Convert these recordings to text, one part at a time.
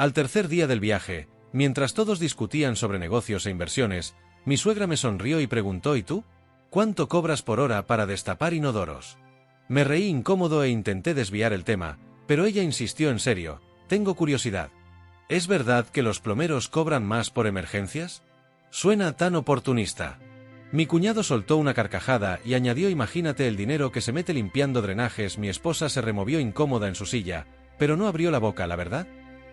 Al tercer día del viaje, mientras todos discutían sobre negocios e inversiones, mi suegra me sonrió y preguntó: ¿y tú? ¿Cuánto cobras por hora para destapar inodoros? Me reí incómodo e intenté desviar el tema, pero ella insistió: en serio, tengo curiosidad. ¿Es verdad que los plomeros cobran más por emergencias? Suena tan oportunista. Mi cuñado soltó una carcajada y añadió: imagínate el dinero que se mete limpiando drenajes. Mi esposa se removió incómoda en su silla, pero no abrió la boca, ¿la verdad?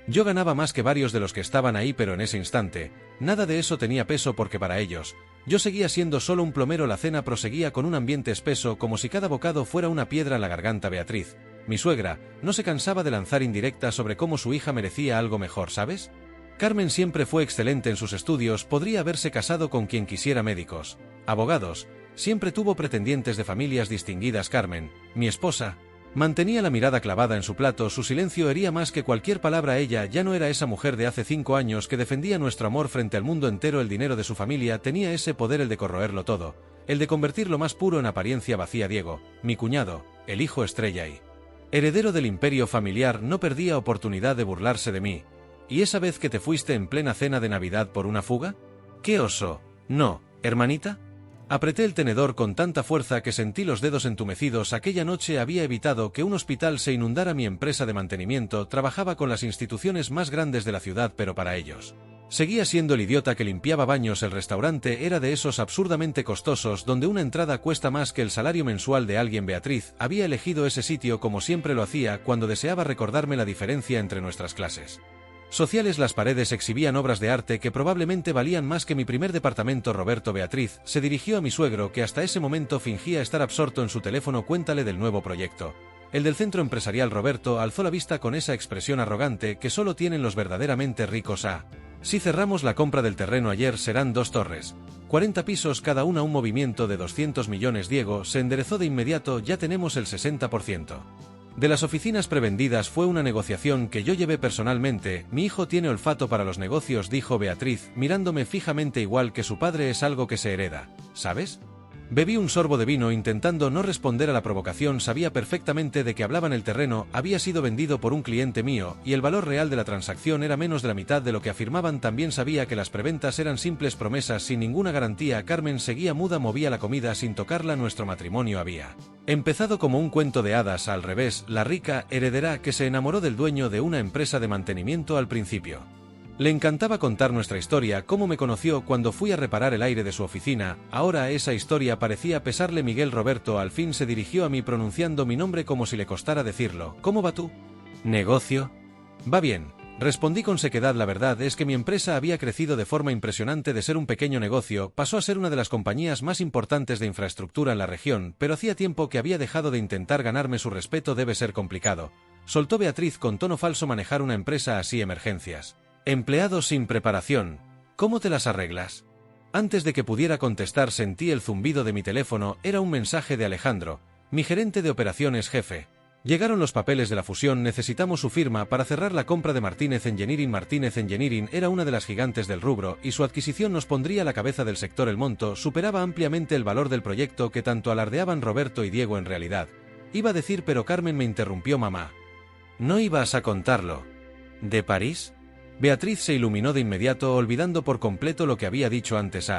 Yo ganaba más que varios de los que estaban ahí, pero en ese instante, nada de eso tenía peso porque para ellos, yo seguía siendo solo un plomero. La cena proseguía con un ambiente espeso, como si cada bocado fuera una piedra en la garganta. Beatriz, mi suegra, no se cansaba de lanzar indirectas sobre cómo su hija merecía algo mejor, ¿sabes? Carmen siempre fue excelente en sus estudios, podría haberse casado con quien quisiera, médicos, abogados, siempre tuvo pretendientes de familias distinguidas. Carmen, mi esposa, mantenía la mirada clavada en su plato, su silencio hería más que cualquier palabra. Ella ya no era esa mujer de hace 5 años que defendía nuestro amor frente al mundo entero. El dinero de su familia tenía ese poder, el de corroerlo todo, el de convertir lo más puro en apariencia vacía. Diego, mi cuñado, el hijo estrella y heredero del imperio familiar, no perdía oportunidad de burlarse de mí. ¿Y esa vez que te fuiste en plena cena de Navidad por una fuga? ¡Qué oso! No, hermanita. Apreté el tenedor con tanta fuerza que sentí los dedos entumecidos. Aquella noche había evitado que un hospital se inundara. Mi empresa de mantenimiento trabajaba con las instituciones más grandes de la ciudad, pero para ellos seguía siendo el idiota que limpiaba baños. El restaurante era de esos absurdamente costosos donde una entrada cuesta más que el salario mensual de alguien. Beatriz había elegido ese sitio como siempre lo hacía cuando deseaba recordarme la diferencia entre nuestras clases sociales. Las paredes exhibían obras de arte que probablemente valían más que mi primer departamento. Roberto. Beatriz se dirigió a mi suegro, que hasta ese momento fingía estar absorto en su teléfono. Cuéntale del nuevo proyecto, el del centro empresarial. Roberto alzó la vista con esa expresión arrogante que solo tienen los verdaderamente ricos. Si cerramos la compra del terreno ayer, serán 2 torres, 40 pisos cada una, un movimiento de 200 millones. Diego se enderezó de inmediato: ya tenemos el 60%. De las oficinas prevendidas. Fue una negociación que yo llevé personalmente. Mi hijo tiene olfato para los negocios, dijo Beatriz, mirándome fijamente. Igual que su padre, es algo que se hereda, ¿sabes? Bebí un sorbo de vino intentando no responder a la provocación. Sabía perfectamente de qué hablaban. El terreno había sido vendido por un cliente mío, y el valor real de la transacción era menos de la mitad de lo que afirmaban. También sabía que las preventas eran simples promesas sin ninguna garantía. Carmen seguía muda, movía la comida sin tocarla. Nuestro matrimonio había empezado como un cuento de hadas. Al revés, la rica heredera que se enamoró del dueño de una empresa de mantenimiento al principio. Le encantaba contar nuestra historia, cómo me conoció cuando fui a reparar el aire de su oficina. Ahora esa historia parecía pesarle. Miguel. Roberto al fin se dirigió a mí pronunciando mi nombre como si le costara decirlo. ¿Cómo va tu negocio? Va bien, respondí con sequedad. La verdad es que mi empresa había crecido de forma impresionante. De ser un pequeño negocio, pasó a ser una de las compañías más importantes de infraestructura en la región, pero hacía tiempo que había dejado de intentar ganarme su respeto. Debe ser complicado, soltó Beatriz con tono falso, manejar una empresa así. Emergencias, empleados sin preparación, ¿cómo te las arreglas? Antes de que pudiera contestar sentí el zumbido de mi teléfono. Era un mensaje de Alejandro, mi gerente de operaciones. Jefe, llegaron los papeles de la fusión, necesitamos su firma para cerrar la compra de Martínez Engineering. Martínez Engineering era una de las gigantes del rubro y su adquisición nos pondría a la cabeza del sector. El monto superaba ampliamente el valor del proyecto que tanto alardeaban Roberto y Diego. En realidad, iba a decir, pero Carmen me interrumpió. Mamá, ¿no ibas a contarlo de París? Beatriz se iluminó de inmediato, olvidando por completo lo que había dicho antes.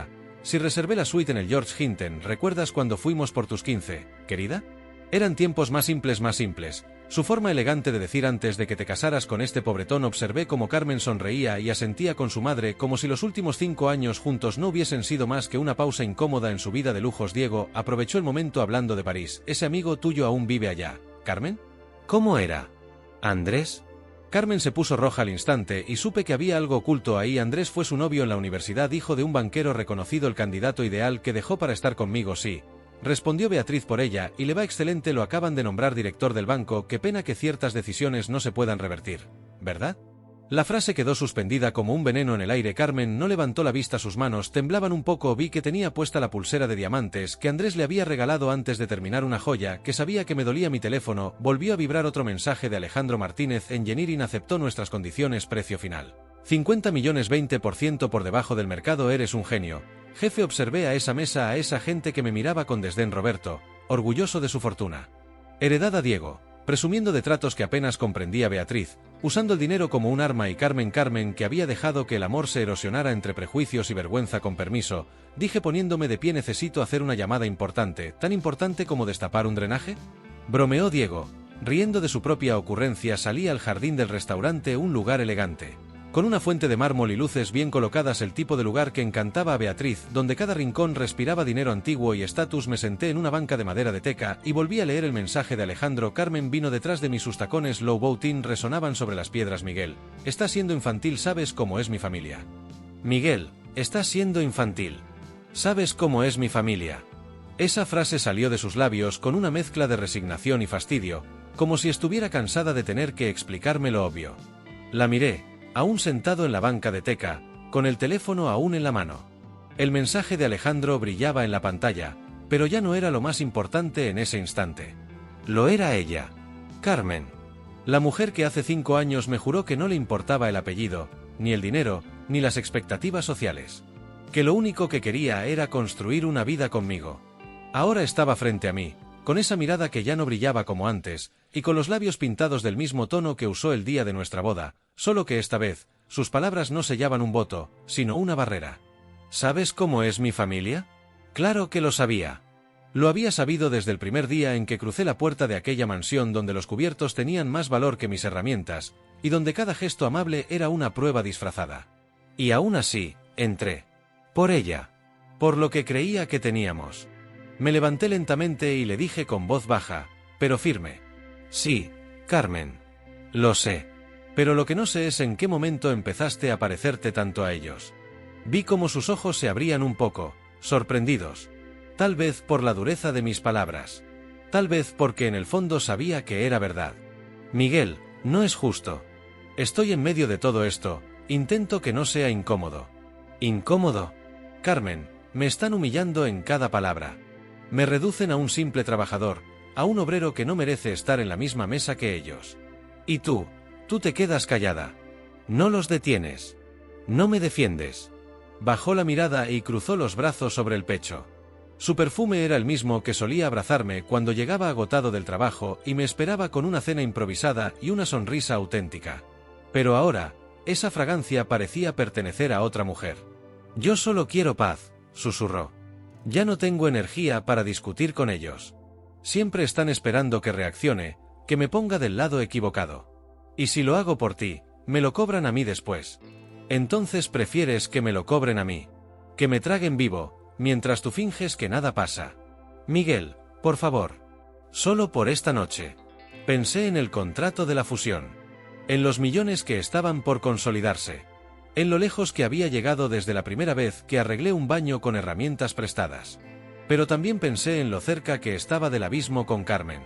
Si reservé la suite en el George Hinton. ¿Recuerdas cuando fuimos por tus 15, querida? Eran tiempos más simples, más simples. Su forma elegante de decir: antes de que te casaras con este pobretón. Observé cómo Carmen sonreía y asentía con su madre, como si los últimos 5 años juntos no hubiesen sido más que una pausa incómoda en su vida de lujos. Diego aprovechó el momento hablando de París. ¿Ese amigo tuyo aún vive allá, Carmen? ¿Cómo era? ¿Andrés? Carmen se puso roja al instante y supe que había algo oculto ahí. Andrés fue su novio en la universidad, hijo de un banquero reconocido, el candidato ideal que dejó para estar conmigo. Sí, respondió Beatriz por ella, y le va excelente. Lo acaban de nombrar director del banco. Qué pena que ciertas decisiones no se puedan revertir, ¿verdad? La frase quedó suspendida como un veneno en el aire. Carmen no levantó la vista, sus manos temblaban un poco. Vi que tenía puesta la pulsera de diamantes que Andrés le había regalado antes de terminar, una joya que sabía que me dolía. Mi teléfono volvió a vibrar. Otro mensaje de Alejandro. Martínez Engineering aceptó nuestras condiciones, precio final 50 millones, 20% por debajo del mercado. Eres un genio, jefe. Observé a esa mesa a esa gente que me miraba con desdén. Roberto, orgulloso de su fortuna heredada. Diego, presumiendo de tratos que apenas comprendía. Beatriz, usando el dinero como un arma y Carmen, que había dejado que el amor se erosionara entre prejuicios y vergüenza. Con permiso, dije poniéndome de pie, necesito hacer una llamada importante, tan importante como destapar un drenaje. Bromeó Diego. Riendo de su propia ocurrencia, salí al jardín del restaurante, un lugar elegante, con una fuente de mármol y luces bien colocadas, el tipo de lugar que encantaba a Beatriz, donde cada rincón respiraba dinero antiguo y estatus. Me senté en una banca de madera de teca y volví a leer el mensaje de Alejandro. Carmen vino detrás de mí, sus tacones low bottom resonaban sobre las piedras. Miguel, estás siendo infantil, ¿sabes cómo es mi familia? Miguel, estás siendo infantil. ¿Sabes cómo es mi familia? Esa frase salió de sus labios con una mezcla de resignación y fastidio, como si estuviera cansada de tener que explicarme lo obvio. La miré, aún sentado en la banca de teca, con el teléfono aún en la mano. El mensaje de Alejandro brillaba en la pantalla, pero ya no era lo más importante en ese instante. Lo era ella. Carmen. La mujer que hace 5 años me juró que no le importaba el apellido, ni el dinero, ni las expectativas sociales. Que lo único que quería era construir una vida conmigo. Ahora estaba frente a mí, con esa mirada que ya no brillaba como antes, y con los labios pintados del mismo tono que usó el día de nuestra boda, solo que esta vez, sus palabras no sellaban un voto, sino una barrera. ¿Sabes cómo es mi familia? Claro que lo sabía. Lo había sabido desde el primer día en que crucé la puerta de aquella mansión, donde los cubiertos tenían más valor que mis herramientas, y donde cada gesto amable era una prueba disfrazada. Y aún así, entré. Por ella. Por lo que creía que teníamos. Me levanté lentamente y le dije con voz baja, pero firme. Sí, Carmen. Lo sé. Pero lo que no sé es en qué momento empezaste a parecerte tanto a ellos. Vi cómo sus ojos se abrían un poco, sorprendidos. Tal vez por la dureza de mis palabras. Tal vez porque en el fondo sabía que era verdad. Miguel, no es justo. Estoy en medio de todo esto, intento que no sea incómodo. ¿Incómodo? Carmen, me están humillando en cada palabra. Me reducen a un simple trabajador, a un obrero que no merece estar en la misma mesa que ellos. Y tú te quedas callada. No los detienes. No me defiendes. Bajó la mirada y cruzó los brazos sobre el pecho. Su perfume era el mismo que solía abrazarme cuando llegaba agotado del trabajo y me esperaba con una cena improvisada y una sonrisa auténtica. Pero ahora, esa fragancia parecía pertenecer a otra mujer. Yo solo quiero paz, susurró. Ya no tengo energía para discutir con ellos. Siempre están esperando que reaccione, que me ponga del lado equivocado. Y si lo hago por ti, me lo cobran a mí después. Entonces prefieres que me lo cobren a mí. Que me traguen vivo, mientras tú finges que nada pasa. Miguel, por favor. Solo por esta noche. Pensé en el contrato de la fusión. En los millones que estaban por consolidarse. En lo lejos que había llegado desde la primera vez que arreglé un baño con herramientas prestadas. Pero también pensé en lo cerca que estaba del abismo con Carmen.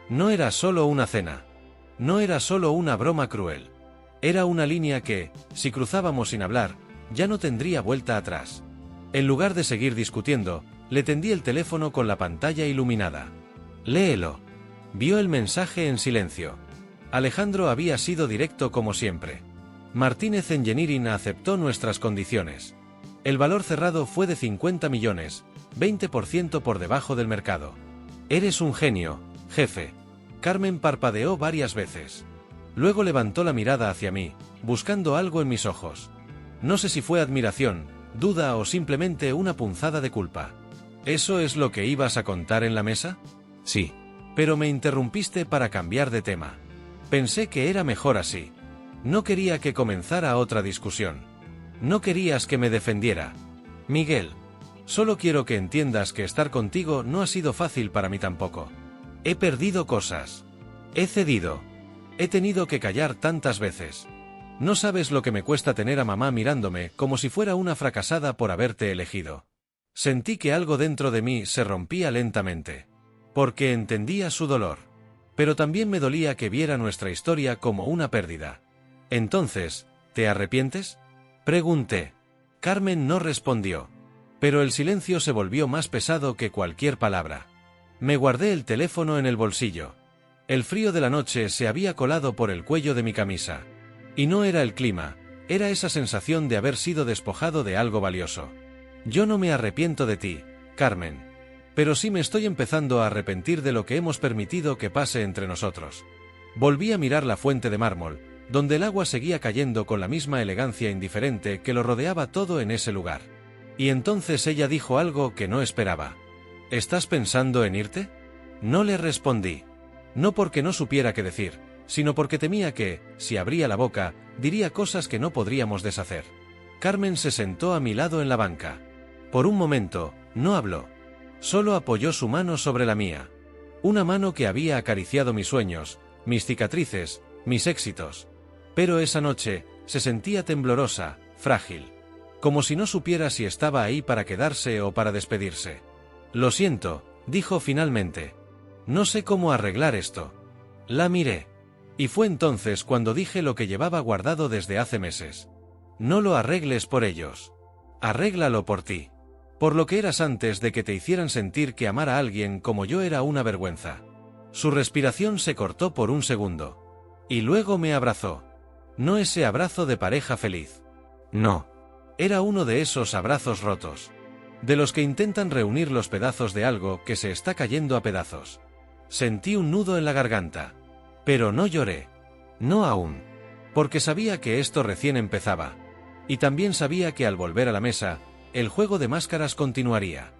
No era solo una cena. No era solo una broma cruel. Era una línea que, si cruzábamos sin hablar, ya no tendría vuelta atrás. En lugar de seguir discutiendo, le tendí el teléfono con la pantalla iluminada. Léelo. Vio el mensaje en silencio. Alejandro había sido directo como siempre. Martínez Engineering aceptó nuestras condiciones. El valor cerrado fue de 50 millones, 20% por debajo del mercado. Eres un genio, jefe. Carmen parpadeó varias veces. Luego levantó la mirada hacia mí, buscando algo en mis ojos. No sé si fue admiración, duda o simplemente una punzada de culpa. ¿Eso es lo que ibas a contar en la mesa? Sí. Pero me interrumpiste para cambiar de tema. Pensé que era mejor así. No quería que comenzara otra discusión. No querías que me defendiera. Miguel, solo quiero que entiendas que estar contigo no ha sido fácil para mí tampoco. He perdido cosas. He cedido. He tenido que callar tantas veces. No sabes lo que me cuesta tener a mamá mirándome como si fuera una fracasada por haberte elegido. Sentí que algo dentro de mí se rompía lentamente. Porque entendía su dolor. Pero también me dolía que viera nuestra historia como una pérdida. Entonces, ¿te arrepientes? Pregunté. Carmen no respondió. Pero el silencio se volvió más pesado que cualquier palabra. Me guardé el teléfono en el bolsillo. El frío de la noche se había colado por el cuello de mi camisa. Y no era el clima, era esa sensación de haber sido despojado de algo valioso. Yo no me arrepiento de ti, Carmen. Pero sí me estoy empezando a arrepentir de lo que hemos permitido que pase entre nosotros. Volví a mirar la fuente de mármol, donde el agua seguía cayendo con la misma elegancia indiferente que lo rodeaba todo en ese lugar. Y entonces ella dijo algo que no esperaba. ¿Estás pensando en irte? No le respondí. No porque no supiera qué decir, sino porque temía que, si abría la boca, diría cosas que no podríamos deshacer. Carmen se sentó a mi lado en la banca. Por un momento, no habló. Solo apoyó su mano sobre la mía. Una mano que había acariciado mis sueños, mis cicatrices, mis éxitos. Pero esa noche, se sentía temblorosa, frágil. Como si no supiera si estaba ahí para quedarse o para despedirse. Lo siento, dijo finalmente. No sé cómo arreglar esto. La miré. Y fue entonces cuando dije lo que llevaba guardado desde hace meses. No lo arregles por ellos. Arréglalo por ti. Por lo que eras antes de que te hicieran sentir que amar a alguien como yo era una vergüenza. Su respiración se cortó por un segundo. Y luego me abrazó. No ese abrazo de pareja feliz. No. Era uno de esos abrazos rotos. De los que intentan reunir los pedazos de algo que se está cayendo a pedazos. Sentí un nudo en la garganta. Pero no lloré. No aún. Porque sabía que esto recién empezaba. Y también sabía que al volver a la mesa, el juego de máscaras continuaría.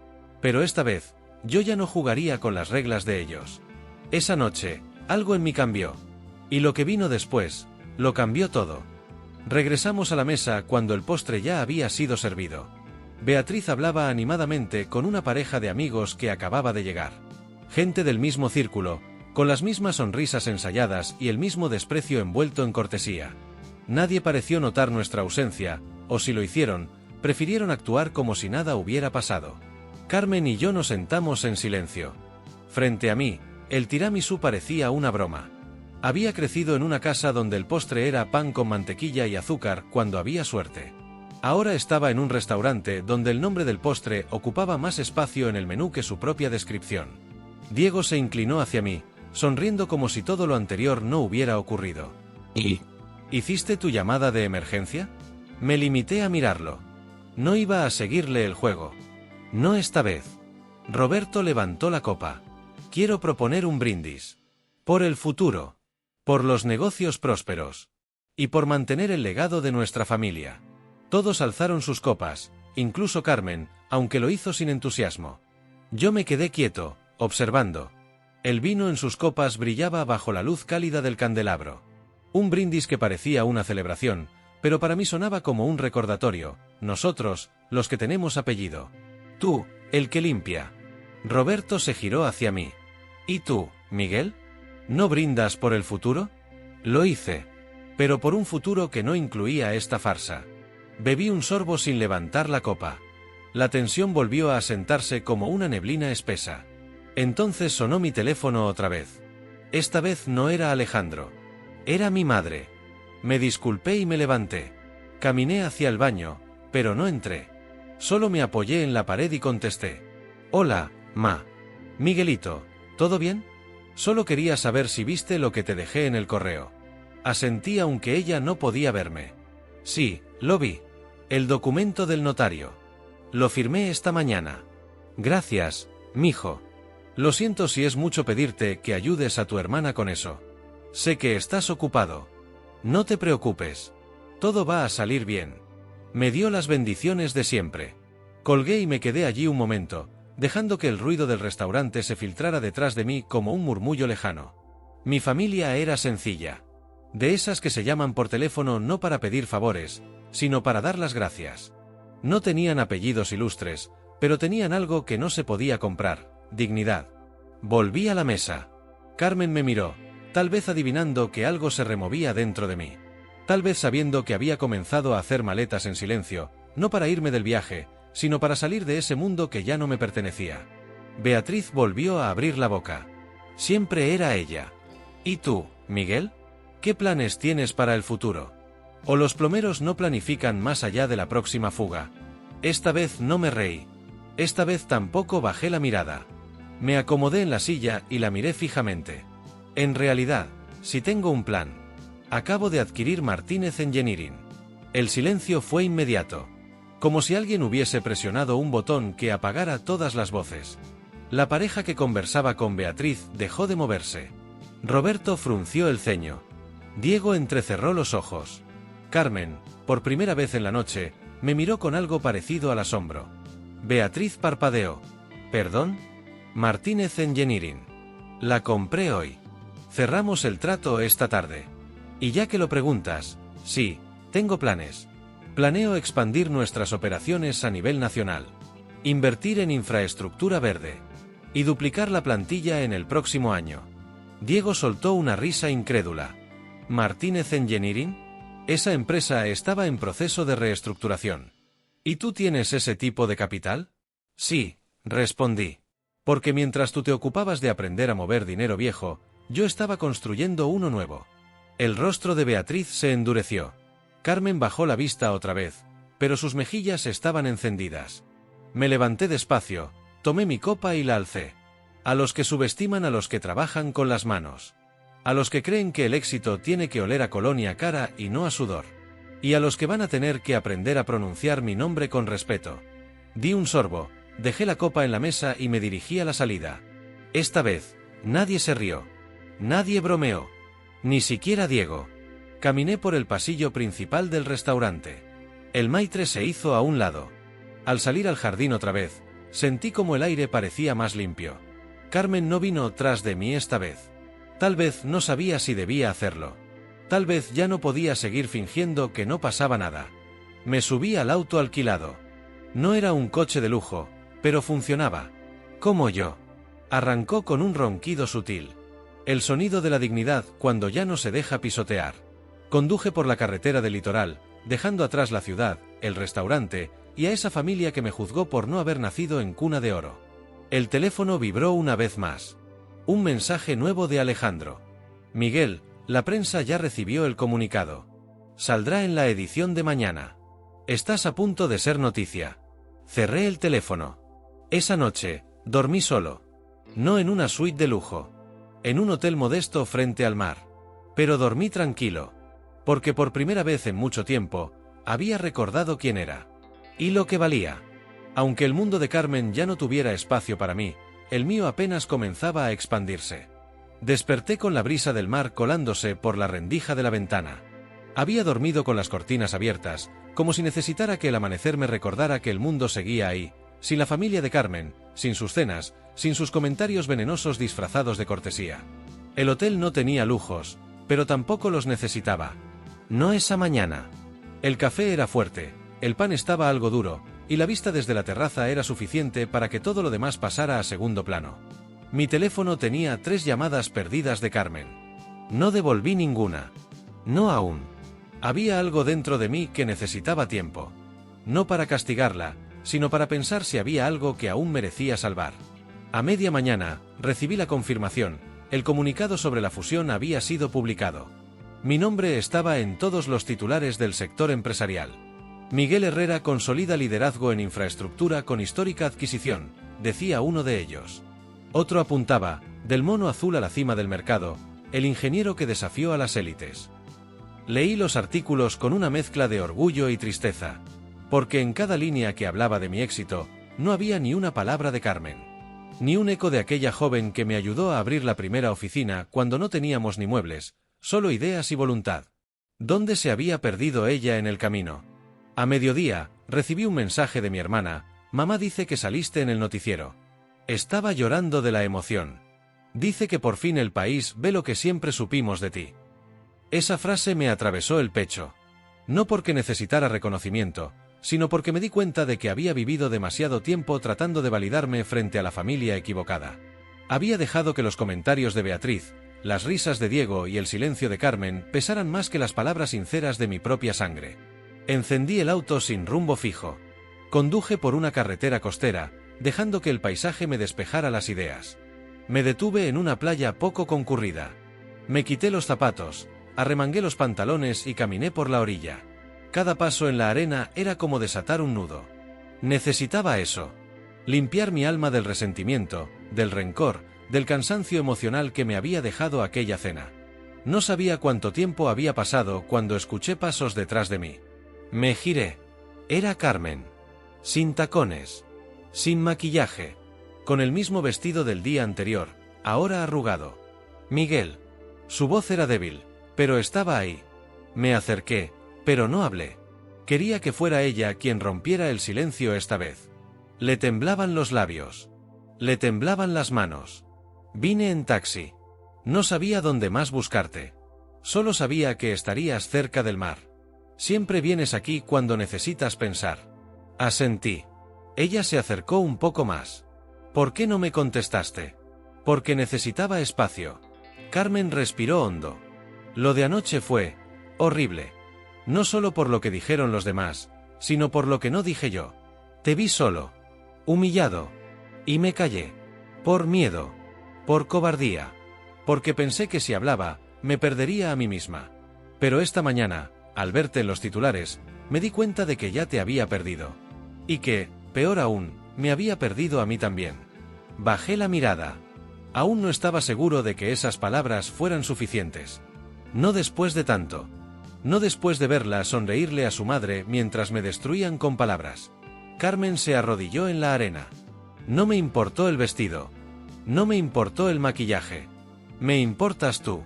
Pero esta vez, yo ya no jugaría con las reglas de ellos. Esa noche, algo en mí cambió. Y lo que vino después, lo cambió todo. Regresamos a la mesa cuando el postre ya había sido servido. Beatriz hablaba animadamente con una pareja de amigos que acababa de llegar. Gente del mismo círculo, con las mismas sonrisas ensayadas y el mismo desprecio envuelto en cortesía. Nadie pareció notar nuestra ausencia, o si lo hicieron, prefirieron actuar como si nada hubiera pasado. Carmen y yo nos sentamos en silencio. Frente a mí, el tiramisú parecía una broma. Había crecido en una casa donde el postre era pan con mantequilla y azúcar cuando había suerte. Ahora estaba en un restaurante donde el nombre del postre ocupaba más espacio en el menú que su propia descripción. Diego se inclinó hacia mí, sonriendo como si todo lo anterior no hubiera ocurrido. ¿Y? ¿Hiciste tu llamada de emergencia? Me limité a mirarlo. No iba a seguirle el juego. No esta vez. Roberto levantó la copa. Quiero proponer un brindis. Por el futuro. Por los negocios prósperos. Y por mantener el legado de nuestra familia. Todos alzaron sus copas, incluso Carmen, aunque lo hizo sin entusiasmo. Yo me quedé quieto, observando. El vino en sus copas brillaba bajo la luz cálida del candelabro. Un brindis que parecía una celebración, pero para mí sonaba como un recordatorio. Nosotros, los que tenemos apellido. Tú, el que limpia. Roberto se giró hacia mí. ¿Y tú, Miguel? ¿No brindas por el futuro? Lo hice. Pero por un futuro que no incluía esta farsa. Bebí un sorbo sin levantar la copa. La tensión volvió a asentarse como una neblina espesa. Entonces sonó mi teléfono otra vez. Esta vez no era Alejandro. Era mi madre. Me disculpé y me levanté. Caminé hacia el baño, pero no entré. Solo me apoyé en la pared y contesté. Hola, ma. Miguelito, ¿todo bien? Solo quería saber si viste lo que te dejé en el correo. Asentí aunque ella no podía verme. Sí, lo vi. El documento del notario. Lo firmé esta mañana. Gracias, mijo. Lo siento si es mucho pedirte que ayudes a tu hermana con eso. Sé que estás ocupado. No te preocupes. Todo va a salir bien. Me dio las bendiciones de siempre. Colgué y me quedé allí un momento, dejando que el ruido del restaurante se filtrara detrás de mí como un murmullo lejano. Mi familia era sencilla. De esas que se llaman por teléfono no para pedir favores, sino para dar las gracias. No tenían apellidos ilustres, pero tenían algo que no se podía comprar: dignidad. Volví a la mesa. Carmen me miró, tal vez adivinando que algo se removía dentro de mí. Tal vez sabiendo que había comenzado a hacer maletas en silencio, no para irme del viaje, sino para salir de ese mundo que ya no me pertenecía. Beatriz volvió a abrir la boca. Siempre era ella. ¿Y tú, Miguel? ¿Qué planes tienes para el futuro? ¿O los plomeros no planifican más allá de la próxima fuga? Esta vez no me reí. Esta vez tampoco bajé la mirada. Me acomodé en la silla y la miré fijamente. En realidad, si tengo un plan. Acabo de adquirir Martínez Engineering. El silencio fue inmediato. Como si alguien hubiese presionado un botón que apagara todas las voces. La pareja que conversaba con Beatriz dejó de moverse. Roberto frunció el ceño. Diego entrecerró los ojos. Carmen, por primera vez en la noche, me miró con algo parecido al asombro. Beatriz parpadeó. ¿Perdón? Martínez Engineering. La compré hoy. Cerramos el trato esta tarde. Y ya que lo preguntas, sí, tengo planes. Planeo expandir nuestras operaciones a nivel nacional. Invertir en infraestructura verde. Y duplicar la plantilla en el próximo año. Diego soltó una risa incrédula. ¿Martínez Engineering? Esa empresa estaba en proceso de reestructuración. ¿Y tú tienes ese tipo de capital? Sí, respondí. Porque mientras tú te ocupabas de aprender a mover dinero viejo, yo estaba construyendo uno nuevo. El rostro de Beatriz se endureció. Carmen bajó la vista otra vez, pero sus mejillas estaban encendidas. Me levanté despacio, tomé mi copa y la alcé. A los que subestiman a los que trabajan con las manos. A los que creen que el éxito tiene que oler a colonia cara y no a sudor. Y a los que van a tener que aprender a pronunciar mi nombre con respeto. Di un sorbo, dejé la copa en la mesa y me dirigí a la salida. Esta vez, nadie se rió. Nadie bromeó. Ni siquiera Diego. Caminé por el pasillo principal del restaurante. El maitre se hizo a un lado. Al salir al jardín otra vez, sentí como el aire parecía más limpio. Carmen no vino tras de mí esta vez. Tal vez no sabía si debía hacerlo. Tal vez ya no podía seguir fingiendo que no pasaba nada. Me subí al auto alquilado. No era un coche de lujo, pero funcionaba. Como yo. Arrancó con un ronquido sutil. El sonido de la dignidad cuando ya no se deja pisotear. Conduje por la carretera del litoral, dejando atrás la ciudad, el restaurante, y a esa familia que me juzgó por no haber nacido en cuna de oro. El teléfono vibró una vez más. Un mensaje nuevo de Alejandro. Miguel, la prensa ya recibió el comunicado. Saldrá en la edición de mañana. Estás a punto de ser noticia. Cerré el teléfono. Esa noche, dormí solo. No en una suite de lujo. En un hotel modesto frente al mar. Pero dormí tranquilo. Porque por primera vez en mucho tiempo, había recordado quién era. Y lo que valía. Aunque el mundo de Carmen ya no tuviera espacio para mí, el mío apenas comenzaba a expandirse. Desperté con la brisa del mar colándose por la rendija de la ventana. Había dormido con las cortinas abiertas, como si necesitara que el amanecer me recordara que el mundo seguía ahí, sin la familia de Carmen, sin sus cenas, sin sus comentarios venenosos disfrazados de cortesía. El hotel no tenía lujos, pero tampoco los necesitaba. No esa mañana. El café era fuerte, el pan estaba algo duro, y la vista desde la terraza era suficiente para que todo lo demás pasara a segundo plano. Mi teléfono tenía 3 llamadas perdidas de Carmen. No devolví ninguna. No aún. Había algo dentro de mí que necesitaba tiempo. No para castigarla, sino para pensar si había algo que aún merecía salvar. A media mañana, recibí la confirmación. El comunicado sobre la fusión había sido publicado. Mi nombre estaba en todos los titulares del sector empresarial. Miguel Herrera consolida liderazgo en infraestructura con histórica adquisición, decía uno de ellos. Otro apuntaba, del mono azul a la cima del mercado, el ingeniero que desafió a las élites. Leí los artículos con una mezcla de orgullo y tristeza, porque en cada línea que hablaba de mi éxito, no había ni una palabra de Carmen. Ni un eco de aquella joven que me ayudó a abrir la primera oficina cuando no teníamos ni muebles, solo ideas y voluntad. ¿Dónde se había perdido ella en el camino? A mediodía, recibí un mensaje de mi hermana. Mamá dice que saliste en el noticiero. Estaba llorando de la emoción. Dice que por fin el país ve lo que siempre supimos de ti. Esa frase me atravesó el pecho. No porque necesitara reconocimiento, sino porque me di cuenta de que había vivido demasiado tiempo tratando de validarme frente a la familia equivocada. Había dejado que los comentarios de Beatriz, las risas de Diego y el silencio de Carmen pesaran más que las palabras sinceras de mi propia sangre. Encendí el auto sin rumbo fijo. Conduje por una carretera costera, dejando que el paisaje me despejara las ideas. Me detuve en una playa poco concurrida. Me quité los zapatos, arremangué los pantalones y caminé por la orilla. Cada paso en la arena era como desatar un nudo. Necesitaba eso. Limpiar mi alma del resentimiento, del rencor, del cansancio emocional que me había dejado aquella cena. No sabía cuánto tiempo había pasado cuando escuché pasos detrás de mí. Me giré. Era Carmen. Sin tacones. Sin maquillaje. Con el mismo vestido del día anterior, ahora arrugado. Miguel. Su voz era débil, pero estaba ahí. Me acerqué, pero no hablé. Quería que fuera ella quien rompiera el silencio esta vez. Le temblaban los labios. Le temblaban las manos. Vine en taxi. No sabía dónde más buscarte. Solo sabía que estarías cerca del mar. Siempre vienes aquí cuando necesitas pensar. Asentí. Ella se acercó un poco más. ¿Por qué no me contestaste? Porque necesitaba espacio. Carmen respiró hondo. Lo de anoche fue horrible. No solo por lo que dijeron los demás, sino por lo que no dije yo. Te vi solo, humillado, y me callé. Por miedo, por cobardía, porque pensé que si hablaba, me perdería a mí misma. Pero esta mañana, al verte en los titulares, me di cuenta de que ya te había perdido. Y que, peor aún, me había perdido a mí también. Bajé la mirada. Aún no estaba seguro de que esas palabras fueran suficientes. No después de tanto. No después de verla sonreírle a su madre mientras me destruían con palabras. Carmen se arrodilló en la arena. No me importó el vestido. No me importó el maquillaje. Me importas tú.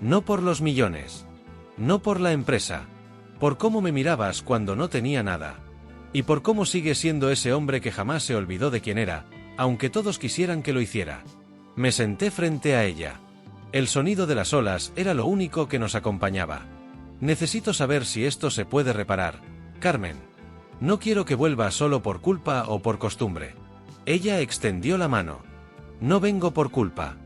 No por los millones. No por la empresa. Por cómo me mirabas cuando no tenía nada. Y por cómo sigues siendo ese hombre que jamás se olvidó de quién era, aunque todos quisieran que lo hiciera. Me senté frente a ella. El sonido de las olas era lo único que nos acompañaba. Necesito saber si esto se puede reparar, Carmen. No quiero que vuelvas solo por culpa o por costumbre. Ella extendió la mano. No vengo por culpa.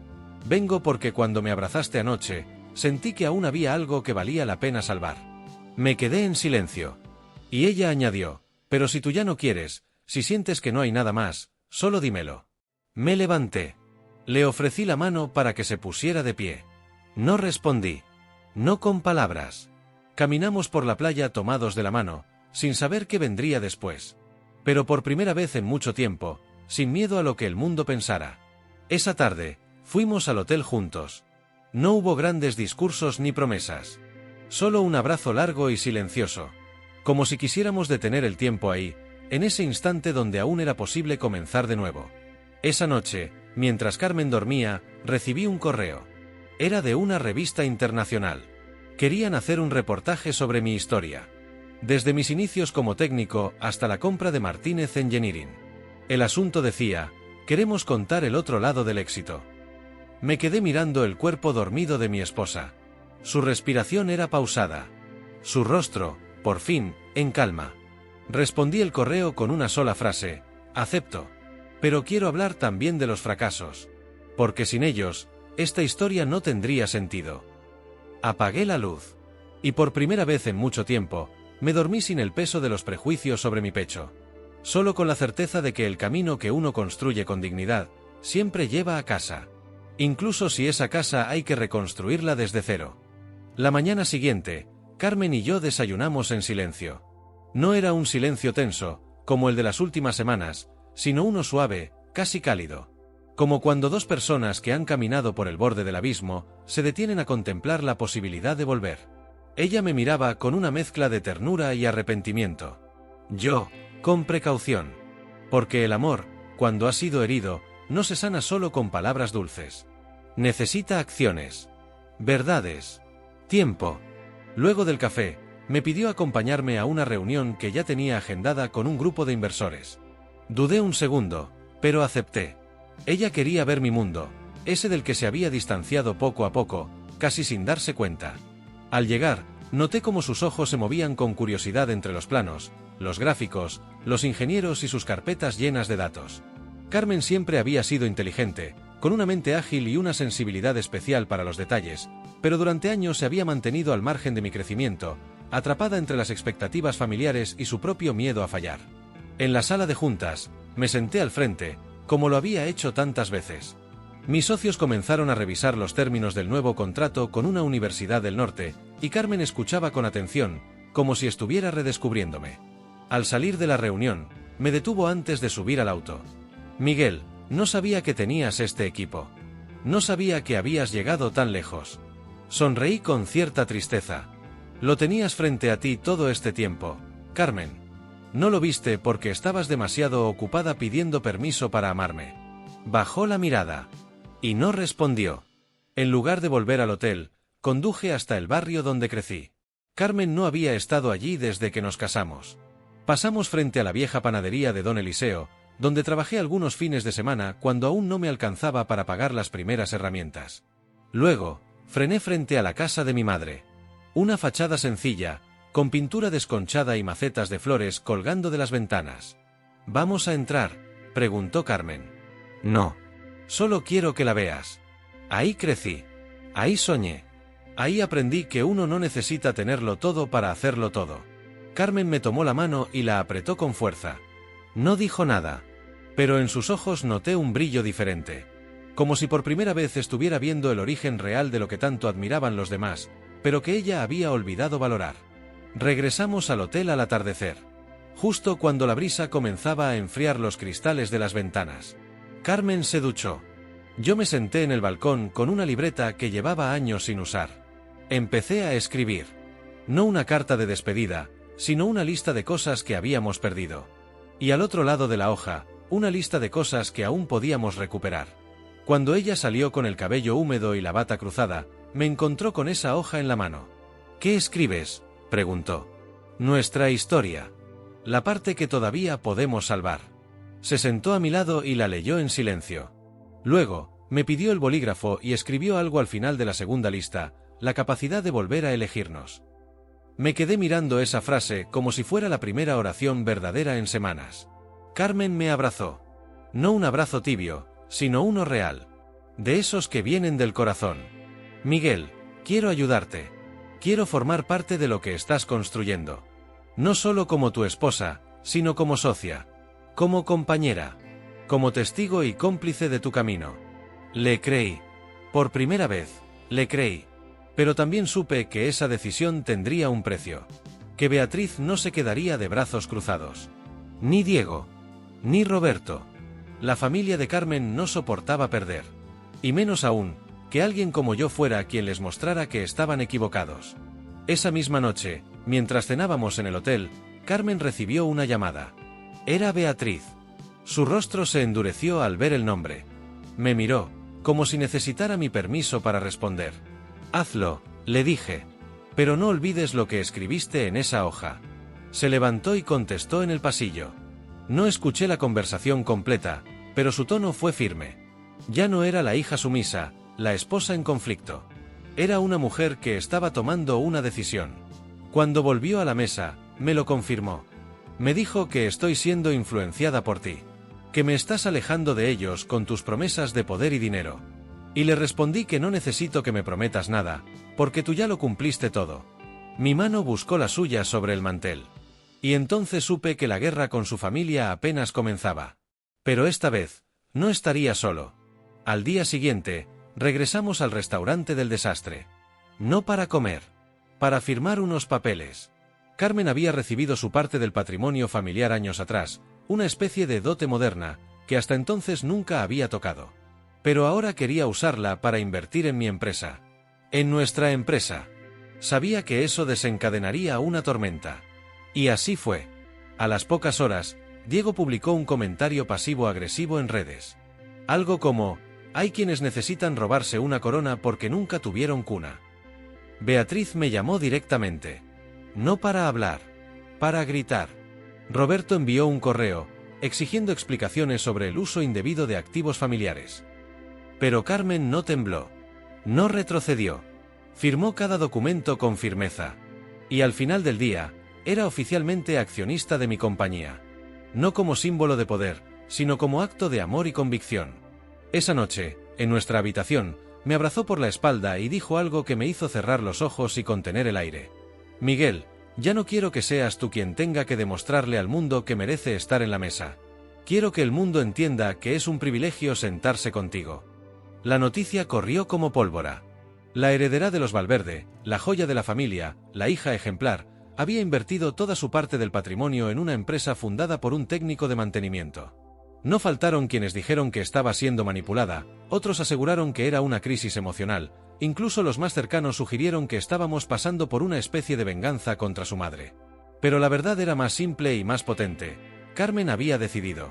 Vengo porque cuando me abrazaste anoche, sentí que aún había algo que valía la pena salvar. Me quedé en silencio. Y ella añadió, pero si tú ya no quieres, si sientes que no hay nada más, solo dímelo. Me levanté. Le ofrecí la mano para que se pusiera de pie. No respondí. No con palabras. Caminamos por la playa tomados de la mano, sin saber qué vendría después. Pero por primera vez en mucho tiempo, sin miedo a lo que el mundo pensara. Esa tarde, fuimos al hotel juntos. No hubo grandes discursos ni promesas. Solo un abrazo largo y silencioso. Como si quisiéramos detener el tiempo ahí, en ese instante donde aún era posible comenzar de nuevo. Esa noche, mientras Carmen dormía, recibí un correo. Era de una revista internacional. Querían hacer un reportaje sobre mi historia. Desde mis inicios como técnico hasta la compra de Martínez Engineering. El asunto decía, queremos contar el otro lado del éxito. Me quedé mirando el cuerpo dormido de mi esposa. Su respiración era pausada. Su rostro, por fin, en calma. Respondí el correo con una sola frase, acepto. Pero quiero hablar también de los fracasos. Porque sin ellos, esta historia no tendría sentido. Apagué la luz. Y por primera vez en mucho tiempo, me dormí sin el peso de los prejuicios sobre mi pecho. Solo con la certeza de que el camino que uno construye con dignidad, siempre lleva a casa. Incluso si esa casa hay que reconstruirla desde cero. La mañana siguiente, Carmen y yo desayunamos en silencio. No era un silencio tenso, como el de las últimas semanas, sino uno suave, casi cálido. Como cuando dos personas que han caminado por el borde del abismo, se detienen a contemplar la posibilidad de volver. Ella me miraba con una mezcla de ternura y arrepentimiento. Yo, con precaución. Porque el amor, cuando ha sido herido, no se sana solo con palabras dulces. Necesita acciones. Verdades. Tiempo. Luego del café, me pidió acompañarme a una reunión que ya tenía agendada con un grupo de inversores. Dudé un segundo, pero acepté. Ella quería ver mi mundo, ese del que se había distanciado poco a poco, casi sin darse cuenta. Al llegar, noté cómo sus ojos se movían con curiosidad entre los planos, los gráficos, los ingenieros y sus carpetas llenas de datos. Carmen siempre había sido inteligente, con una mente ágil y una sensibilidad especial para los detalles, pero durante años se había mantenido al margen de mi crecimiento, atrapada entre las expectativas familiares y su propio miedo a fallar. En la sala de juntas, me senté al frente, como lo había hecho tantas veces. Mis socios comenzaron a revisar los términos del nuevo contrato con una universidad del norte, y Carmen escuchaba con atención, como si estuviera redescubriéndome. Al salir de la reunión, me detuvo antes de subir al auto. Miguel, no sabía que tenías este equipo. No sabía que habías llegado tan lejos. Sonreí con cierta tristeza. Lo tenías frente a ti todo este tiempo, Carmen. No lo viste porque estabas demasiado ocupada pidiendo permiso para amarme. Bajó la mirada. Y no respondió. En lugar de volver al hotel, conduje hasta el barrio donde crecí. Carmen no había estado allí desde que nos casamos. Pasamos frente a la vieja panadería de don Eliseo, donde trabajé algunos fines de semana cuando aún no me alcanzaba para pagar las primeras herramientas. Luego, frené frente a la casa de mi madre. Una fachada sencilla, con pintura desconchada y macetas de flores colgando de las ventanas. «¿Vamos a entrar?», preguntó Carmen. «No. Solo quiero que la veas. Ahí crecí. Ahí soñé. Ahí aprendí que uno no necesita tenerlo todo para hacerlo todo». Carmen me tomó la mano y la apretó con fuerza. No dijo nada, pero en sus ojos noté un brillo diferente, como si por primera vez estuviera viendo el origen real de lo que tanto admiraban los demás, pero que ella había olvidado valorar. Regresamos al hotel al atardecer, justo cuando la brisa comenzaba a enfriar los cristales de las ventanas. Carmen se duchó. Yo me senté en el balcón con una libreta que llevaba años sin usar. Empecé a escribir. No una carta de despedida, sino una lista de cosas que habíamos perdido. Y al otro lado de la hoja, una lista de cosas que aún podíamos recuperar. Cuando ella salió con el cabello húmedo y la bata cruzada, me encontró con esa hoja en la mano. «¿Qué escribes?», preguntó. «Nuestra historia. La parte que todavía podemos salvar». Se sentó a mi lado y la leyó en silencio. Luego, me pidió el bolígrafo y escribió algo al final de la segunda lista: la capacidad de volver a elegirnos. Me quedé mirando esa frase como si fuera la primera oración verdadera en semanas. Carmen me abrazó. No un abrazo tibio, sino uno real. De esos que vienen del corazón. «Miguel, quiero ayudarte. Quiero formar parte de lo que estás construyendo. No solo como tu esposa, sino como socia. Como compañera. Como testigo y cómplice de tu camino». Le creí. Por primera vez, le creí. Pero también supe que esa decisión tendría un precio. Que Beatriz no se quedaría de brazos cruzados. Ni Diego. Ni Roberto. La familia de Carmen no soportaba perder. Y menos aún, que alguien como yo fuera quien les mostrara que estaban equivocados. Esa misma noche, mientras cenábamos en el hotel, Carmen recibió una llamada. Era Beatriz. Su rostro se endureció al ver el nombre. Me miró, como si necesitara mi permiso para responder. «Hazlo», le dije. «Pero no olvides lo que escribiste en esa hoja». Se levantó y contestó en el pasillo. No escuché la conversación completa, pero su tono fue firme. Ya no era la hija sumisa, la esposa en conflicto. Era una mujer que estaba tomando una decisión. Cuando volvió a la mesa, me lo confirmó. Me dijo que estoy siendo influenciada por ti. Que me estás alejando de ellos con tus promesas de poder y dinero. Y le respondí que no necesito que me prometas nada, porque tú ya lo cumpliste todo. Mi mano buscó la suya sobre el mantel. Y entonces supe que la guerra con su familia apenas comenzaba. Pero esta vez, no estaría solo. Al día siguiente, regresamos al restaurante del desastre. No para comer, para firmar unos papeles. Carmen había recibido su parte del patrimonio familiar años atrás, una especie de dote moderna, que hasta entonces nunca había tocado. Pero ahora quería usarla para invertir en mi empresa. En nuestra empresa. Sabía que eso desencadenaría una tormenta. Y así fue. A las pocas horas, Diego publicó un comentario pasivo-agresivo en redes. Algo como: «Hay quienes necesitan robarse una corona porque nunca tuvieron cuna». Beatriz me llamó directamente. No para hablar, para gritar. Roberto envió un correo, exigiendo explicaciones sobre el uso indebido de activos familiares. Pero Carmen no tembló. No retrocedió. Firmó cada documento con firmeza. Y al final del día, era oficialmente accionista de mi compañía. No como símbolo de poder, sino como acto de amor y convicción. Esa noche, en nuestra habitación, me abrazó por la espalda y dijo algo que me hizo cerrar los ojos y contener el aire. «Miguel, ya no quiero que seas tú quien tenga que demostrarle al mundo que merece estar en la mesa. Quiero que el mundo entienda que es un privilegio sentarse contigo». La noticia corrió como pólvora. La heredera de los Valverde, la joya de la familia, la hija ejemplar, había invertido toda su parte del patrimonio en una empresa fundada por un técnico de mantenimiento. No faltaron quienes dijeron que estaba siendo manipulada, otros aseguraron que era una crisis emocional, incluso los más cercanos sugirieron que estábamos pasando por una especie de venganza contra su madre. Pero la verdad era más simple y más potente. Carmen había decidido.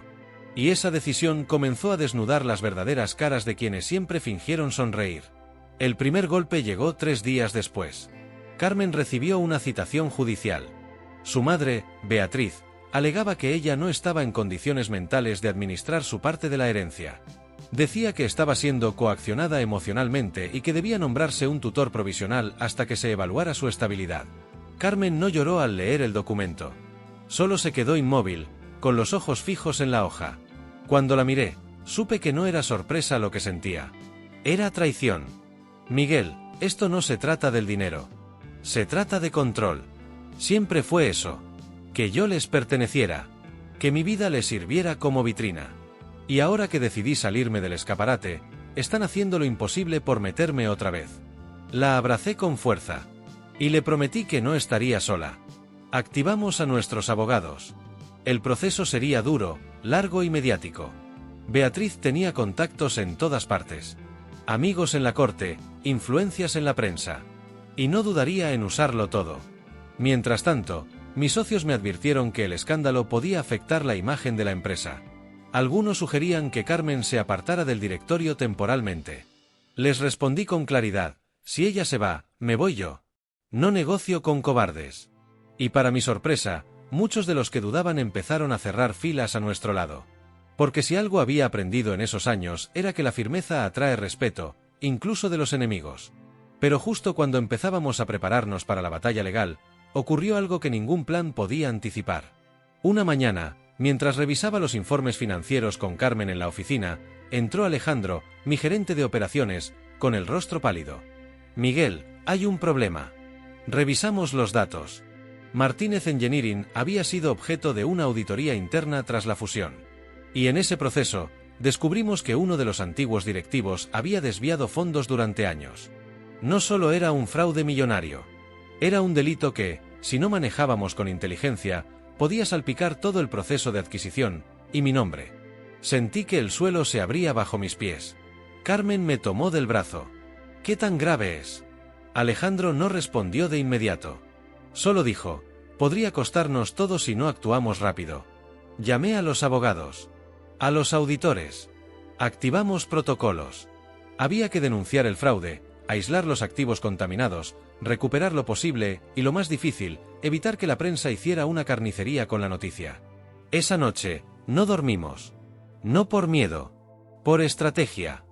Y esa decisión comenzó a desnudar las verdaderas caras de quienes siempre fingieron sonreír. El primer golpe llegó 3 días después. Carmen recibió una citación judicial. Su madre, Beatriz, alegaba que ella no estaba en condiciones mentales de administrar su parte de la herencia. Decía que estaba siendo coaccionada emocionalmente y que debía nombrarse un tutor provisional hasta que se evaluara su estabilidad. Carmen no lloró al leer el documento. Solo se quedó inmóvil, con los ojos fijos en la hoja. Cuando la miré, supe que no era sorpresa lo que sentía. Era traición. Miguel, esto no se trata del dinero. Se trata de control. Siempre fue eso. Que yo les perteneciera. Que mi vida les sirviera como vitrina. Y ahora que decidí salirme del escaparate, están haciendo lo imposible por meterme otra vez. La abracé con fuerza. Y le prometí que no estaría sola. Activamos a nuestros abogados. El proceso sería duro, largo y mediático. Beatriz tenía contactos en todas partes. Amigos en la corte, influencias en la prensa. Y no dudaría en usarlo todo. Mientras tanto, mis socios me advirtieron que el escándalo podía afectar la imagen de la empresa. Algunos sugerían que Carmen se apartara del directorio temporalmente. Les respondí con claridad: si ella se va, me voy yo. No negocio con cobardes. Y para mi sorpresa, muchos de los que dudaban empezaron a cerrar filas a nuestro lado. Porque si algo había aprendido en esos años era que la firmeza atrae respeto, incluso de los enemigos. Pero justo cuando empezábamos a prepararnos para la batalla legal, ocurrió algo que ningún plan podía anticipar. Una mañana, mientras revisaba los informes financieros con Carmen en la oficina, entró Alejandro, mi gerente de operaciones, con el rostro pálido. Miguel, hay un problema. Revisamos los datos. Martínez Engineering había sido objeto de una auditoría interna tras la fusión. Y en ese proceso, descubrimos que uno de los antiguos directivos había desviado fondos durante años. No solo era un fraude millonario. Era un delito que, si no manejábamos con inteligencia, podía salpicar todo el proceso de adquisición, y mi nombre. Sentí que el suelo se abría bajo mis pies. Carmen me tomó del brazo. ¿Qué tan grave es? Alejandro no respondió de inmediato. Solo dijo: podría costarnos todo si no actuamos rápido. Llamé a los abogados. A los auditores. Activamos protocolos. Había que denunciar el fraude, aislar los activos contaminados, recuperar lo posible y, lo más difícil, evitar que la prensa hiciera una carnicería con la noticia. Esa noche, no dormimos. No por miedo. Por estrategia.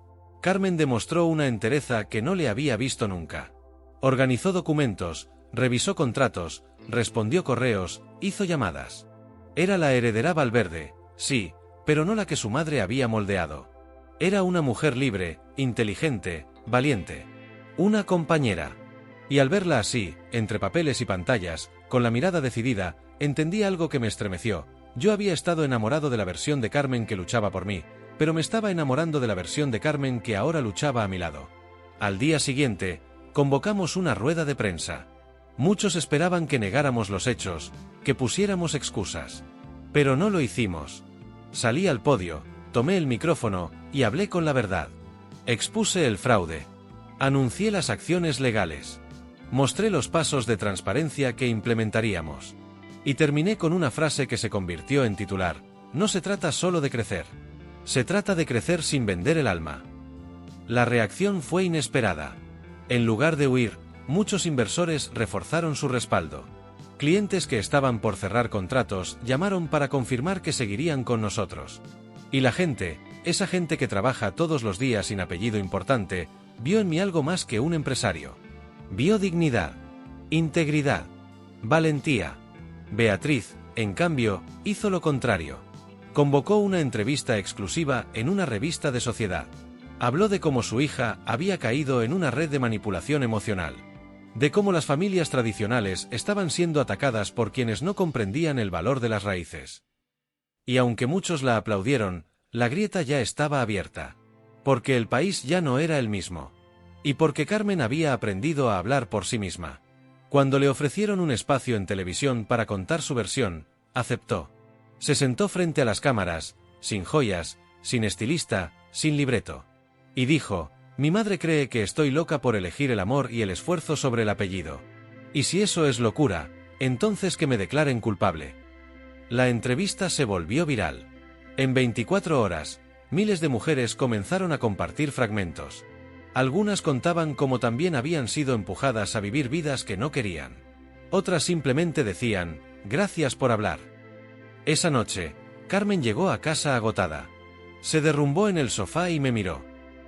Carmen demostró una entereza que no le había visto nunca. Organizó documentos, revisó contratos, respondió correos, hizo llamadas. Era la heredera Valverde, sí, pero no la que su madre había moldeado. Era una mujer libre, inteligente, valiente. Una compañera. Y al verla así, entre papeles y pantallas, con la mirada decidida, entendí algo que me estremeció. Yo había estado enamorado de la versión de Carmen que luchaba por mí, pero me estaba enamorando de la versión de Carmen que ahora luchaba a mi lado. Al día siguiente, convocamos una rueda de prensa. Muchos esperaban que negáramos los hechos, que pusiéramos excusas. Pero no lo hicimos. Salí al podio, tomé el micrófono y hablé con la verdad. Expuse el fraude. Anuncié las acciones legales. Mostré los pasos de transparencia que implementaríamos. Y terminé con una frase que se convirtió en titular: no se trata solo de crecer. Se trata de crecer sin vender el alma. La reacción fue inesperada. En lugar de huir, muchos inversores reforzaron su respaldo. Clientes que estaban por cerrar contratos llamaron para confirmar que seguirían con nosotros. Y la gente, esa gente que trabaja todos los días sin apellido importante, vio en mí algo más que un empresario. Vio dignidad, integridad, valentía. Beatriz, en cambio, hizo lo contrario. Convocó una entrevista exclusiva en una revista de sociedad. Habló de cómo su hija había caído en una red de manipulación emocional. De cómo las familias tradicionales estaban siendo atacadas por quienes no comprendían el valor de las raíces. Y aunque muchos la aplaudieron, la grieta ya estaba abierta. Porque el país ya no era el mismo. Y porque Carmen había aprendido a hablar por sí misma. Cuando le ofrecieron un espacio en televisión para contar su versión, aceptó. Se sentó frente a las cámaras, sin joyas, sin estilista, sin libreto. Y dijo: mi madre cree que estoy loca por elegir el amor y el esfuerzo sobre el apellido. Y si eso es locura, entonces que me declaren culpable. La entrevista se volvió viral. En 24 horas, miles de mujeres comenzaron a compartir fragmentos. Algunas contaban cómo también habían sido empujadas a vivir vidas que no querían. Otras simplemente decían, gracias por hablar. Esa noche, Carmen llegó a casa agotada. Se derrumbó en el sofá y me miró.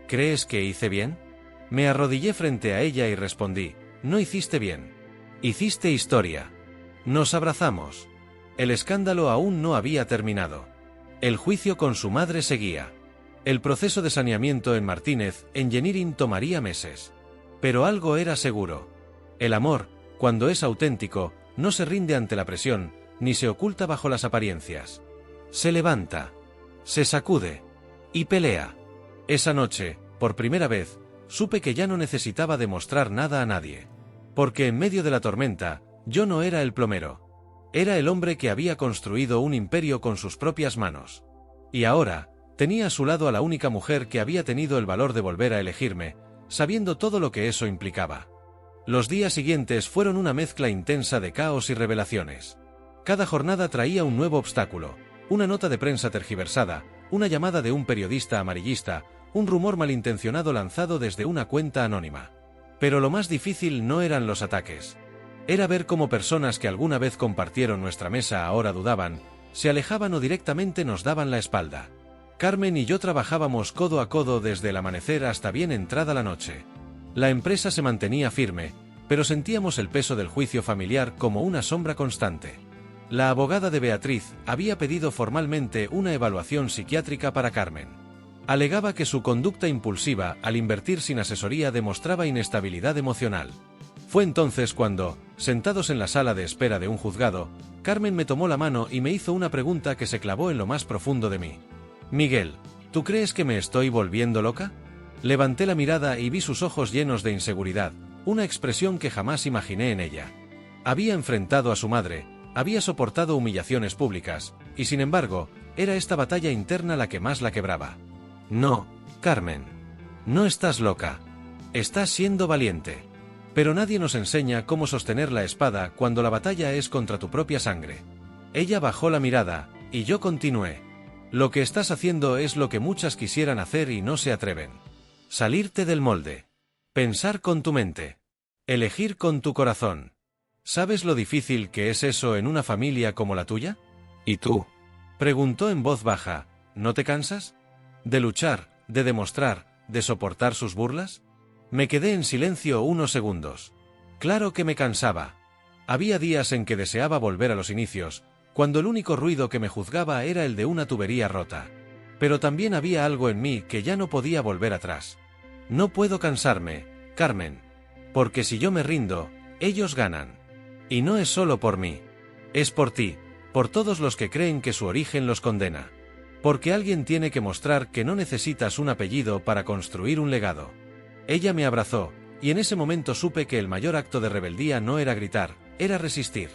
¿Crees que hice bien? Me arrodillé frente a ella y respondí, no hiciste bien. Hiciste historia. Nos abrazamos. El escándalo aún no había terminado. El juicio con su madre seguía. El proceso de saneamiento en Martínez Engineering tomaría meses. Pero algo era seguro. El amor, cuando es auténtico, no se rinde ante la presión, ni se oculta bajo las apariencias. Se levanta, se sacude y pelea. Esa noche, por primera vez, supe que ya no necesitaba demostrar nada a nadie. Porque en medio de la tormenta, yo no era el plomero. Era el hombre que había construido un imperio con sus propias manos. Y ahora, tenía a su lado a la única mujer que había tenido el valor de volver a elegirme, sabiendo todo lo que eso implicaba. Los días siguientes fueron una mezcla intensa de caos y revelaciones. Cada jornada traía un nuevo obstáculo, una nota de prensa tergiversada, una llamada de un periodista amarillista, un rumor malintencionado lanzado desde una cuenta anónima. Pero lo más difícil no eran los ataques. Era ver cómo personas que alguna vez compartieron nuestra mesa ahora dudaban, se alejaban o directamente nos daban la espalda. Carmen y yo trabajábamos codo a codo desde el amanecer hasta bien entrada la noche. La empresa se mantenía firme, pero sentíamos el peso del juicio familiar como una sombra constante. La abogada de Beatriz había pedido formalmente una evaluación psiquiátrica para Carmen. Alegaba que su conducta impulsiva al invertir sin asesoría demostraba inestabilidad emocional. Fue entonces cuando, sentados en la sala de espera de un juzgado, Carmen me tomó la mano y me hizo una pregunta que se clavó en lo más profundo de mí. Miguel, ¿tú crees que me estoy volviendo loca? Levanté la mirada y vi sus ojos llenos de inseguridad, una expresión que jamás imaginé en ella. Había enfrentado a su madre, había soportado humillaciones públicas, y sin embargo, era esta batalla interna la que más la quebraba. No, Carmen. No estás loca. Estás siendo valiente. Pero nadie nos enseña cómo sostener la espada cuando la batalla es contra tu propia sangre. Ella bajó la mirada, y yo continué. Lo que estás haciendo es lo que muchas quisieran hacer y no se atreven. Salirte del molde. Pensar con tu mente. Elegir con tu corazón. ¿Sabes lo difícil que es eso en una familia como la tuya? ¿Y tú? Preguntó en voz baja, ¿no te cansas? ¿De luchar, de demostrar, de soportar sus burlas? Me quedé en silencio unos segundos. Claro que me cansaba. Había días en que deseaba volver a los inicios, cuando el único ruido que me juzgaba era el de una tubería rota. Pero también había algo en mí que ya no podía volver atrás. No puedo cansarme, Carmen. Porque si yo me rindo, ellos ganan. Y no es solo por mí. Es por ti, por todos los que creen que su origen los condena. Porque alguien tiene que mostrar que no necesitas un apellido para construir un legado. Ella me abrazó, y en ese momento supe que el mayor acto de rebeldía no era gritar, era resistir.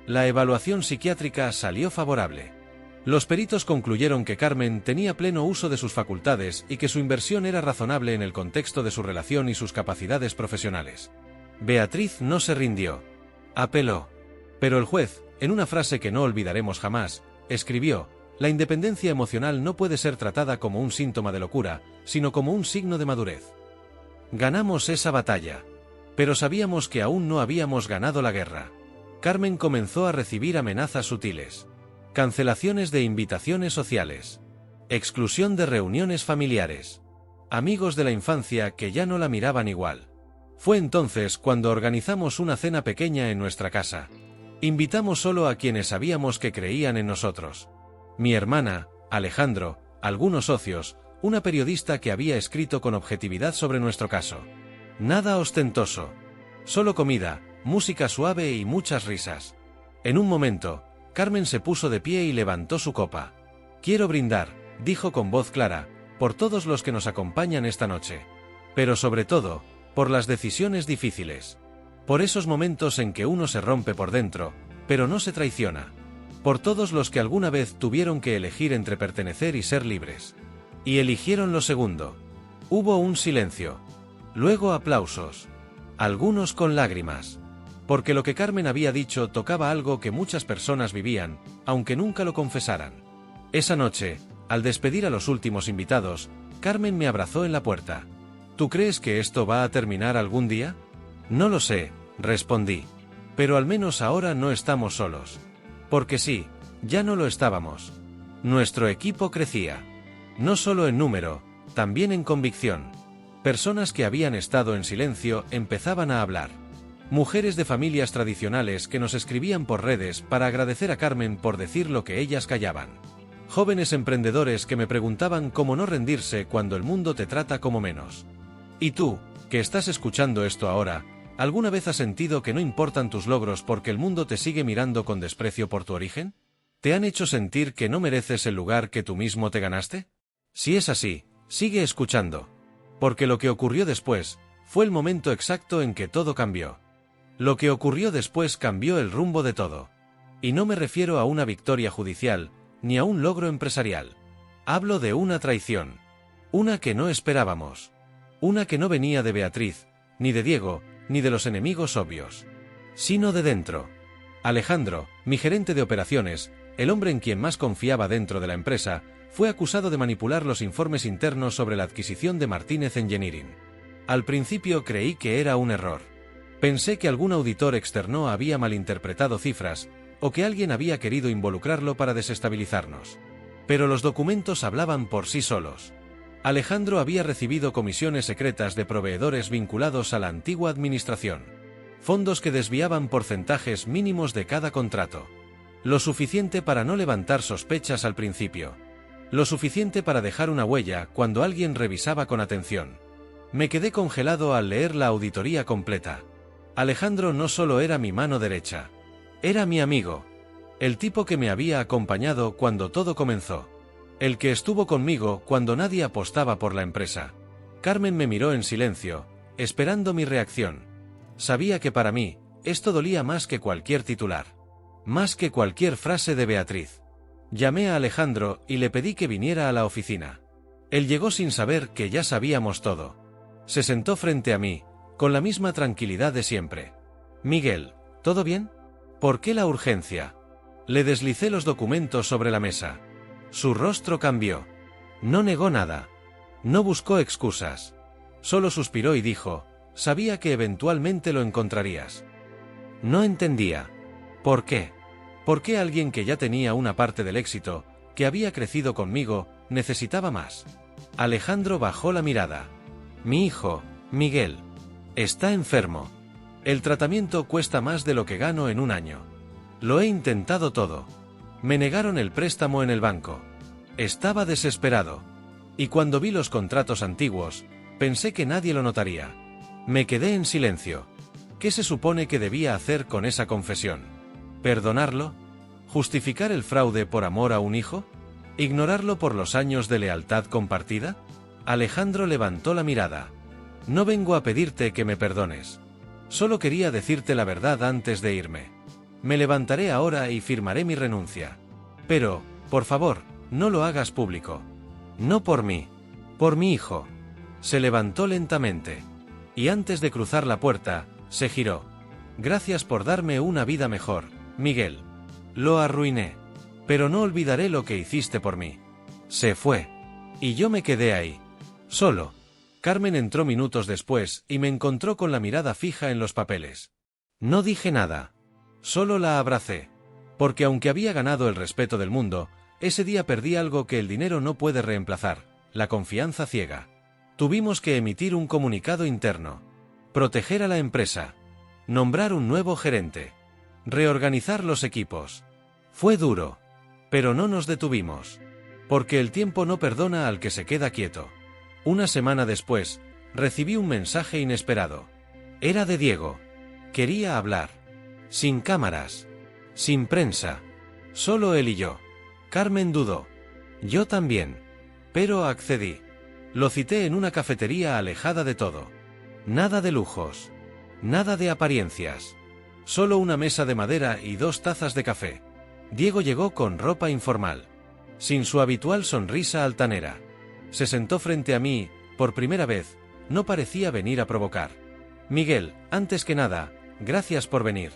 La evaluación psiquiátrica salió favorable. Los peritos concluyeron que Carmen tenía pleno uso de sus facultades y que su inversión era razonable en el contexto de su relación y sus capacidades profesionales. Beatriz no se rindió. Apeló. Pero el juez, en una frase que no olvidaremos jamás, escribió: la independencia emocional no puede ser tratada como un síntoma de locura, sino como un signo de madurez. Ganamos esa batalla. Pero sabíamos que aún no habíamos ganado la guerra. Carmen comenzó a recibir amenazas sutiles. Cancelaciones de invitaciones sociales. Exclusión de reuniones familiares. Amigos de la infancia que ya no la miraban igual. Fue entonces cuando organizamos una cena pequeña en nuestra casa. Invitamos solo a quienes sabíamos que creían en nosotros. Mi hermana, Alejandro, algunos socios, una periodista que había escrito con objetividad sobre nuestro caso. Nada ostentoso. Solo comida, música suave y muchas risas. En un momento, Carmen se puso de pie y levantó su copa. Quiero brindar, dijo con voz clara, por todos los que nos acompañan esta noche. Pero sobre todo, por las decisiones difíciles. Por esos momentos en que uno se rompe por dentro, pero no se traiciona. Por todos los que alguna vez tuvieron que elegir entre pertenecer y ser libres. Y eligieron lo segundo. Hubo un silencio. Luego aplausos. Algunos con lágrimas. Porque lo que Carmen había dicho tocaba algo que muchas personas vivían, aunque nunca lo confesaran. Esa noche, al despedir a los últimos invitados, Carmen me abrazó en la puerta. ¿Tú crees que esto va a terminar algún día? No lo sé, respondí. Pero al menos ahora no estamos solos. Porque sí, ya no lo estábamos. Nuestro equipo crecía. No solo en número, también en convicción. Personas que habían estado en silencio empezaban a hablar. Mujeres de familias tradicionales que nos escribían por redes para agradecer a Carmen por decir lo que ellas callaban. Jóvenes emprendedores que me preguntaban cómo no rendirse cuando el mundo te trata como menos. ¿Y tú, que estás escuchando esto ahora, alguna vez has sentido que no importan tus logros porque el mundo te sigue mirando con desprecio por tu origen? ¿Te han hecho sentir que no mereces el lugar que tú mismo te ganaste? Si es así, sigue escuchando. Porque lo que ocurrió después fue el momento exacto en que todo cambió. Lo que ocurrió después cambió el rumbo de todo. Y no me refiero a una victoria judicial, ni a un logro empresarial. Hablo de una traición. Una que no esperábamos. Una que no venía de Beatriz, ni de Diego, ni de los enemigos obvios. Sino de dentro. Alejandro, mi gerente de operaciones, el hombre en quien más confiaba dentro de la empresa, fue acusado de manipular los informes internos sobre la adquisición de Martínez Engineering. Al principio creí que era un error. Pensé que algún auditor externo había malinterpretado cifras, o que alguien había querido involucrarlo para desestabilizarnos. Pero los documentos hablaban por sí solos. Alejandro había recibido comisiones secretas de proveedores vinculados a la antigua administración. Fondos que desviaban porcentajes mínimos de cada contrato. Lo suficiente para no levantar sospechas al principio. Lo suficiente para dejar una huella cuando alguien revisaba con atención. Me quedé congelado al leer la auditoría completa. Alejandro no solo era mi mano derecha. Era mi amigo. El tipo que me había acompañado cuando todo comenzó. El que estuvo conmigo cuando nadie apostaba por la empresa. Carmen me miró en silencio, esperando mi reacción. Sabía que para mí, esto dolía más que cualquier titular. Más que cualquier frase de Beatriz. Llamé a Alejandro y le pedí que viniera a la oficina. Él llegó sin saber que ya sabíamos todo. Se sentó frente a mí, con la misma tranquilidad de siempre. Miguel, ¿todo bien? ¿Por qué la urgencia? Le deslicé los documentos sobre la mesa. Su rostro cambió. No negó nada. No buscó excusas. Solo suspiró y dijo, sabía que eventualmente lo encontrarías. No entendía. ¿Por qué? ¿Por qué alguien que ya tenía una parte del éxito, que había crecido conmigo, necesitaba más? Alejandro bajó la mirada. Mi hijo, Miguel, está enfermo. El tratamiento cuesta más de lo que gano en un año. Lo he intentado todo. Me negaron el préstamo en el banco. Estaba desesperado. Y cuando vi los contratos antiguos, pensé que nadie lo notaría. Me quedé en silencio. ¿Qué se supone que debía hacer con esa confesión? ¿Perdonarlo? ¿Justificar el fraude por amor a un hijo? ¿Ignorarlo por los años de lealtad compartida? Alejandro levantó la mirada. No vengo a pedirte que me perdones. Solo quería decirte la verdad antes de irme. Me levantaré ahora y firmaré mi renuncia. Pero, por favor, no lo hagas público. No por mí. Por mi hijo. Se levantó lentamente. Y antes de cruzar la puerta, se giró. Gracias por darme una vida mejor, Miguel. Lo arruiné. Pero no olvidaré lo que hiciste por mí. Se fue. Y yo me quedé ahí. Solo. Carmen entró minutos después y me encontró con la mirada fija en los papeles. No dije nada. Solo la abracé. Porque aunque había ganado el respeto del mundo, ese día perdí algo que el dinero no puede reemplazar, la confianza ciega. Tuvimos que emitir un comunicado interno. Proteger a la empresa. Nombrar un nuevo gerente. Reorganizar los equipos. Fue duro. Pero no nos detuvimos. Porque el tiempo no perdona al que se queda quieto. Una semana después, recibí un mensaje inesperado. Era de Diego. Quería hablar. Sin cámaras. Sin prensa. Solo él y yo. Carmen dudó. Yo también. Pero accedí. Lo cité en una cafetería alejada de todo. Nada de lujos. Nada de apariencias. Solo una mesa de madera y 2 tazas de café. Diego llegó con ropa informal. Sin su habitual sonrisa altanera. Se sentó frente a mí, por primera vez, no parecía venir a provocar. Miguel, antes que nada, gracias por venir.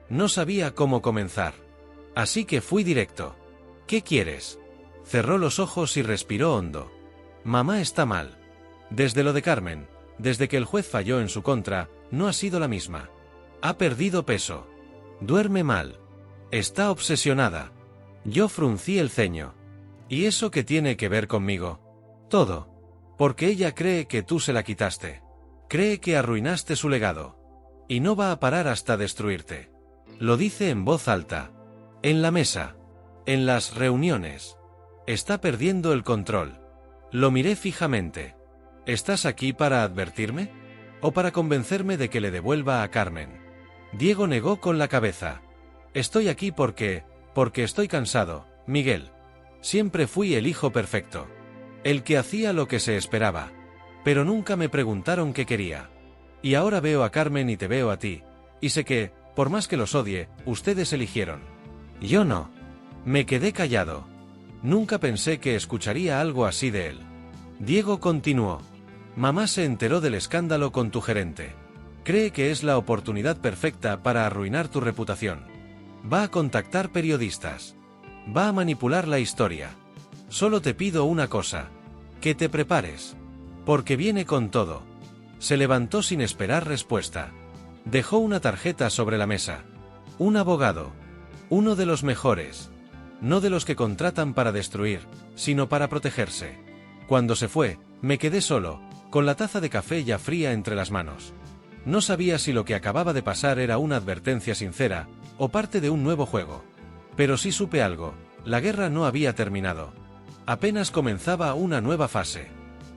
No sabía cómo comenzar. Así que fui directo. ¿Qué quieres? Cerró los ojos y respiró hondo. Mamá está mal. Desde lo de Carmen, desde que el juez falló en su contra, no ha sido la misma. Ha perdido peso. Duerme mal. Está obsesionada. Yo fruncí el ceño. ¿Y eso qué tiene que ver conmigo? Todo. Porque ella cree que tú se la quitaste. Cree que arruinaste su legado. Y no va a parar hasta destruirte. Lo dice en voz alta. En la mesa. En las reuniones. Está perdiendo el control. Lo miré fijamente. ¿Estás aquí para advertirme? ¿O para convencerme de que le devuelva a Carmen? Diego negó con la cabeza. Estoy aquí porque estoy cansado, Miguel. Siempre fui el hijo perfecto. El que hacía lo que se esperaba. Pero nunca me preguntaron qué quería. Y ahora veo a Carmen y te veo a ti. Y sé que, por más que los odie, ustedes eligieron. Yo no. Me quedé callado. Nunca pensé que escucharía algo así de él. Diego continuó. Mamá se enteró del escándalo con tu gerente. Cree que es la oportunidad perfecta para arruinar tu reputación. Va a contactar periodistas. Va a manipular la historia. Solo te pido una cosa. Que te prepares. Porque viene con todo. Se levantó sin esperar respuesta. Dejó una tarjeta sobre la mesa. Un abogado. Uno de los mejores. No de los que contratan para destruir, sino para protegerse. Cuando se fue, me quedé solo, con la taza de café ya fría entre las manos. No sabía si lo que acababa de pasar era una advertencia sincera, o parte de un nuevo juego. Pero sí supe algo, la guerra no había terminado. Apenas comenzaba una nueva fase.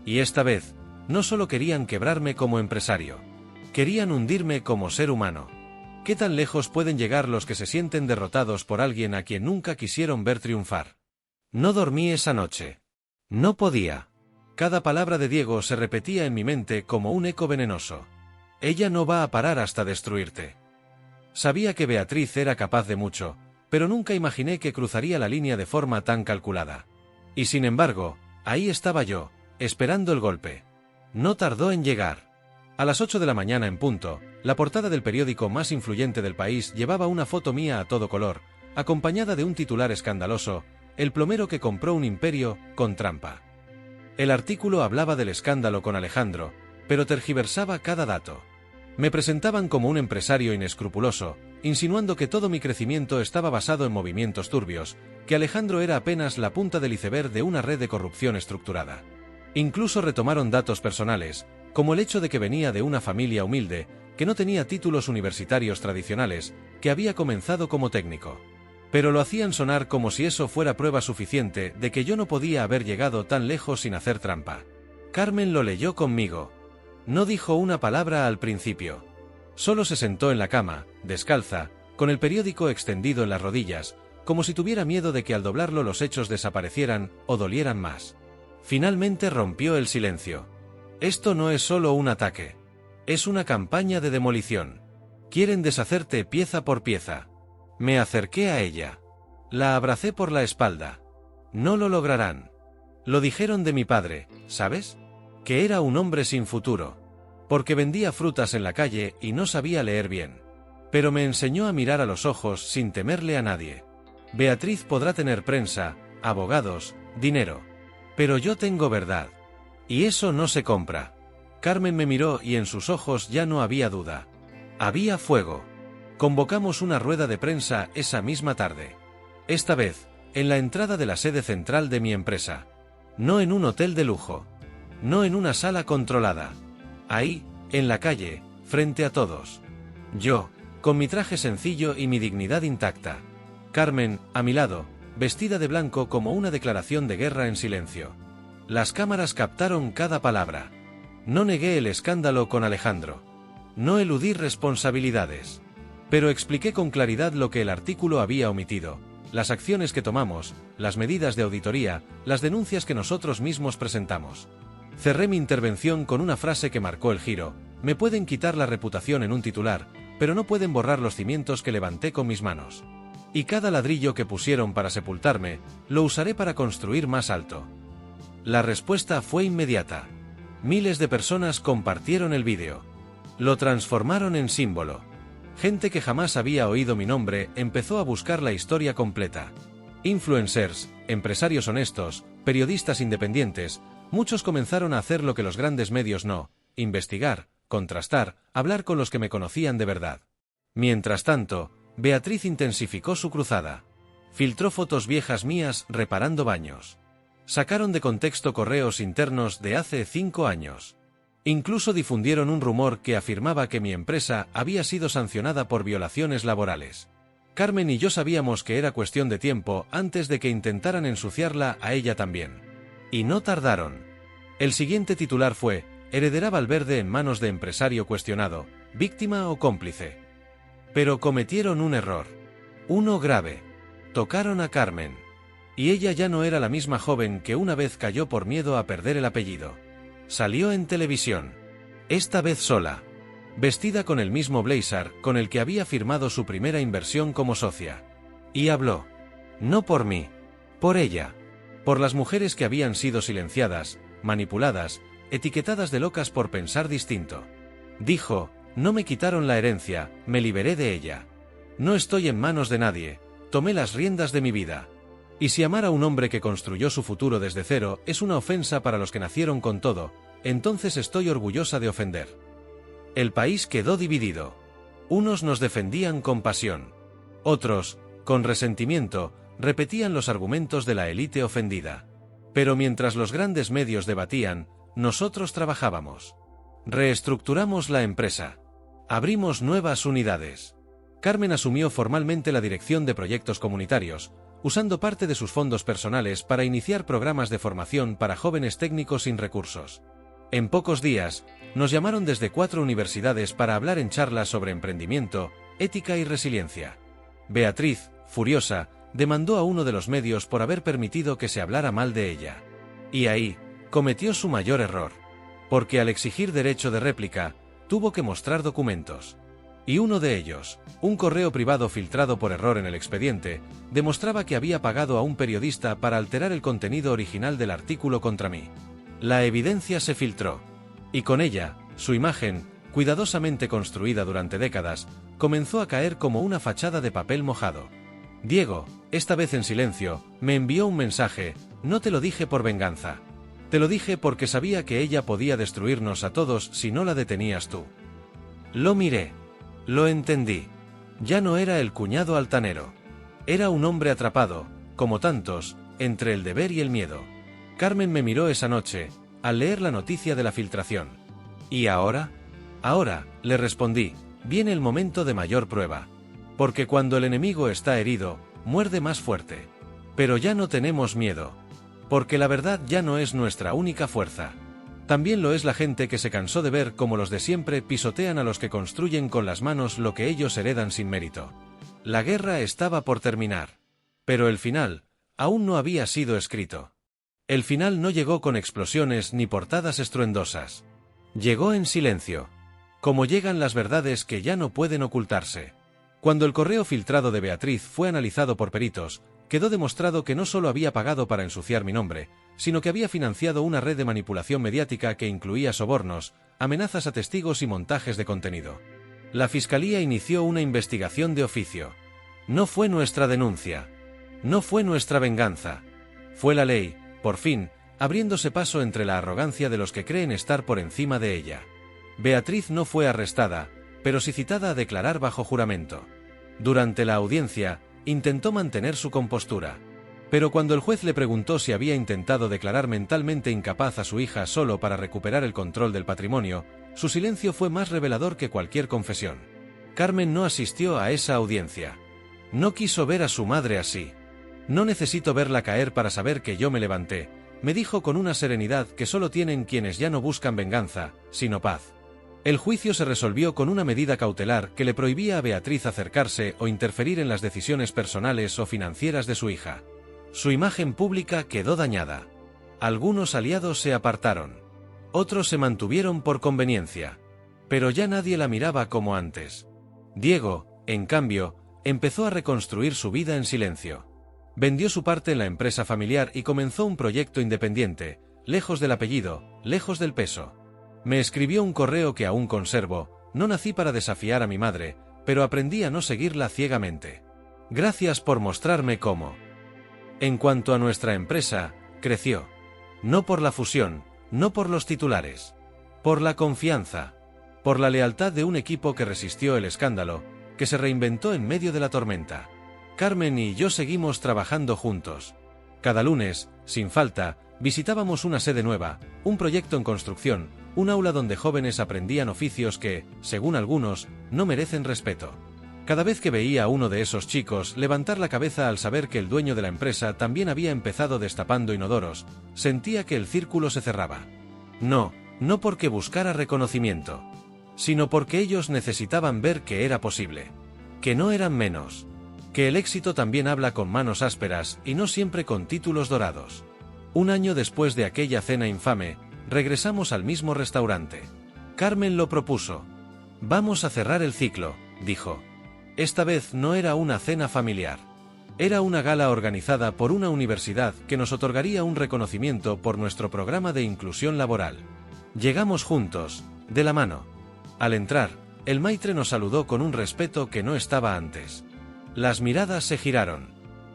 Y esta vez, no solo querían quebrarme como empresario. Querían hundirme como ser humano. ¿Qué tan lejos pueden llegar los que se sienten derrotados por alguien a quien nunca quisieron ver triunfar? No dormí esa noche. No podía. Cada palabra de Diego se repetía en mi mente como un eco venenoso. Ella no va a parar hasta destruirte. Sabía que Beatriz era capaz de mucho, pero nunca imaginé que cruzaría la línea de forma tan calculada. Y sin embargo, ahí estaba yo, esperando el golpe. No tardó en llegar. A las 8 de la mañana en punto, la portada del periódico más influyente del país llevaba una foto mía a todo color, acompañada de un titular escandaloso: el plomero que compró un imperio, con trampa. El artículo hablaba del escándalo con Alejandro, pero tergiversaba cada dato. Me presentaban como un empresario inescrupuloso, insinuando que todo mi crecimiento estaba basado en movimientos turbios, que Alejandro era apenas la punta del iceberg de una red de corrupción estructurada. Incluso retomaron datos personales, como el hecho de que venía de una familia humilde, que no tenía títulos universitarios tradicionales, que había comenzado como técnico. Pero lo hacían sonar como si eso fuera prueba suficiente de que yo no podía haber llegado tan lejos sin hacer trampa. Carmen lo leyó conmigo. No dijo una palabra al principio. Solo se sentó en la cama, descalza, con el periódico extendido en las rodillas, como si tuviera miedo de que al doblarlo los hechos desaparecieran o dolieran más. Finalmente rompió el silencio. Esto no es solo un ataque. Es una campaña de demolición. Quieren deshacerte pieza por pieza. Me acerqué a ella. La abracé por la espalda. No lo lograrán. Lo dijeron de mi padre, ¿sabes? Que era un hombre sin futuro. Porque vendía frutas en la calle y no sabía leer bien. Pero me enseñó a mirar a los ojos sin temerle a nadie. Beatriz podrá tener prensa, abogados, dinero. Pero yo tengo verdad. Y eso no se compra. Carmen me miró y en sus ojos ya no había duda. Había fuego. Convocamos una rueda de prensa esa misma tarde. Esta vez, en la entrada de la sede central de mi empresa. No en un hotel de lujo. No en una sala controlada. Ahí, en la calle, frente a todos. Yo, con mi traje sencillo y mi dignidad intacta. Carmen, a mi lado, vestida de blanco como una declaración de guerra en silencio. Las cámaras captaron cada palabra. No negué el escándalo con Alejandro. No eludí responsabilidades. Pero expliqué con claridad lo que el artículo había omitido, las acciones que tomamos, las medidas de auditoría, las denuncias que nosotros mismos presentamos. Cerré mi intervención con una frase que marcó el giro: me pueden quitar la reputación en un titular, pero no pueden borrar los cimientos que levanté con mis manos. Y cada ladrillo que pusieron para sepultarme, lo usaré para construir más alto. La respuesta fue inmediata. Miles de personas compartieron el vídeo. Lo transformaron en símbolo. Gente que jamás había oído mi nombre empezó a buscar la historia completa. Influencers, empresarios honestos, periodistas independientes, muchos comenzaron a hacer lo que los grandes medios no, investigar, contrastar, hablar con los que me conocían de verdad. Mientras tanto, Beatriz intensificó su cruzada. Filtró fotos viejas mías reparando baños. Sacaron de contexto correos internos de hace 5 años. Incluso difundieron un rumor que afirmaba que mi empresa había sido sancionada por violaciones laborales. Carmen y yo sabíamos que era cuestión de tiempo antes de que intentaran ensuciarla a ella también. Y no tardaron. El siguiente titular fue: Heredera Valverde en manos de empresario cuestionado, víctima o cómplice. Pero cometieron un error. Uno grave. Tocaron a Carmen. Y ella ya no era la misma joven que una vez cayó por miedo a perder el apellido. Salió en televisión. Esta vez sola. Vestida con el mismo blazer con el que había firmado su primera inversión como socia. Y habló. No por mí. Por ella. Por las mujeres que habían sido silenciadas, manipuladas, etiquetadas de locas por pensar distinto. Dijo: no me quitaron la herencia, me liberé de ella. No estoy en manos de nadie, tomé las riendas de mi vida. Y si amar a un hombre que construyó su futuro desde cero es una ofensa para los que nacieron con todo, entonces estoy orgullosa de ofender. El país quedó dividido. Unos nos defendían con pasión. Otros, con resentimiento, repetían los argumentos de la élite ofendida. Pero mientras los grandes medios debatían, nosotros trabajábamos. Reestructuramos la empresa. Abrimos nuevas unidades. Carmen asumió formalmente la dirección de proyectos comunitarios, usando parte de sus fondos personales para iniciar programas de formación para jóvenes técnicos sin recursos. En pocos días, nos llamaron desde 4 universidades para hablar en charlas sobre emprendimiento, ética y resiliencia. Beatriz, furiosa, demandó a uno de los medios por haber permitido que se hablara mal de ella. Y ahí, cometió su mayor error. Porque al exigir derecho de réplica, tuvo que mostrar documentos. Y uno de ellos, un correo privado filtrado por error en el expediente, demostraba que había pagado a un periodista para alterar el contenido original del artículo contra mí. La evidencia se filtró. Y con ella, su imagen, cuidadosamente construida durante décadas, comenzó a caer como una fachada de papel mojado. Diego, esta vez en silencio, me envió un mensaje: no te lo dije por venganza. Te lo dije porque sabía que ella podía destruirnos a todos si no la detenías tú. Lo miré. Lo entendí. Ya no era el cuñado altanero. Era un hombre atrapado, como tantos, entre el deber y el miedo. Carmen me miró esa noche, al leer la noticia de la filtración. ¿Y ahora? Ahora, le respondí, viene el momento de mayor prueba. Porque cuando el enemigo está herido, muerde más fuerte. Pero ya no tenemos miedo. Porque la verdad ya no es nuestra única fuerza. También lo es la gente que se cansó de ver cómo los de siempre pisotean a los que construyen con las manos lo que ellos heredan sin mérito. La guerra estaba por terminar. Pero el final, aún no había sido escrito. El final no llegó con explosiones ni portadas estruendosas. Llegó en silencio. Como llegan las verdades que ya no pueden ocultarse. Cuando el correo filtrado de Beatriz fue analizado por peritos, quedó demostrado que no solo había pagado para ensuciar mi nombre, sino que había financiado una red de manipulación mediática que incluía sobornos, amenazas a testigos y montajes de contenido. La Fiscalía inició una investigación de oficio. No fue nuestra denuncia. No fue nuestra venganza. Fue la ley, por fin, abriéndose paso entre la arrogancia de los que creen estar por encima de ella. Beatriz no fue arrestada, pero sí citada a declarar bajo juramento. Durante la audiencia, intentó mantener su compostura. Pero cuando el juez le preguntó si había intentado declarar mentalmente incapaz a su hija solo para recuperar el control del patrimonio, su silencio fue más revelador que cualquier confesión. Carmen no asistió a esa audiencia. No quiso ver a su madre así. No necesito verla caer para saber que yo me levanté, me dijo con una serenidad que solo tienen quienes ya no buscan venganza, sino paz. El juicio se resolvió con una medida cautelar que le prohibía a Beatriz acercarse o interferir en las decisiones personales o financieras de su hija. Su imagen pública quedó dañada. Algunos aliados se apartaron. Otros se mantuvieron por conveniencia. Pero ya nadie la miraba como antes. Diego, en cambio, empezó a reconstruir su vida en silencio. Vendió su parte en la empresa familiar y comenzó un proyecto independiente, lejos del apellido, lejos del peso. Me escribió un correo que aún conservo: no nací para desafiar a mi madre, pero aprendí a no seguirla ciegamente. Gracias por mostrarme cómo. En cuanto a nuestra empresa, creció. No por la fusión, no por los titulares. Por la confianza. Por la lealtad de un equipo que resistió el escándalo, que se reinventó en medio de la tormenta. Carmen y yo seguimos trabajando juntos. Cada lunes, sin falta, visitábamos una sede nueva, un proyecto en construcción, un aula donde jóvenes aprendían oficios que, según algunos, no merecen respeto. Cada vez que veía a uno de esos chicos levantar la cabeza al saber que el dueño de la empresa también había empezado destapando inodoros, sentía que el círculo se cerraba. No porque buscara reconocimiento, sino porque ellos necesitaban ver que era posible, que no eran menos, que el éxito también habla con manos ásperas y no siempre con títulos dorados. Un año después de aquella cena infame, regresamos al mismo restaurante. Carmen lo propuso. Vamos a cerrar el ciclo, dijo. Esta vez no era una cena familiar. Era una gala organizada por una universidad que nos otorgaría un reconocimiento por nuestro programa de inclusión laboral. Llegamos juntos, de la mano. Al entrar, el maitre nos saludó con un respeto que no estaba antes. Las miradas se giraron.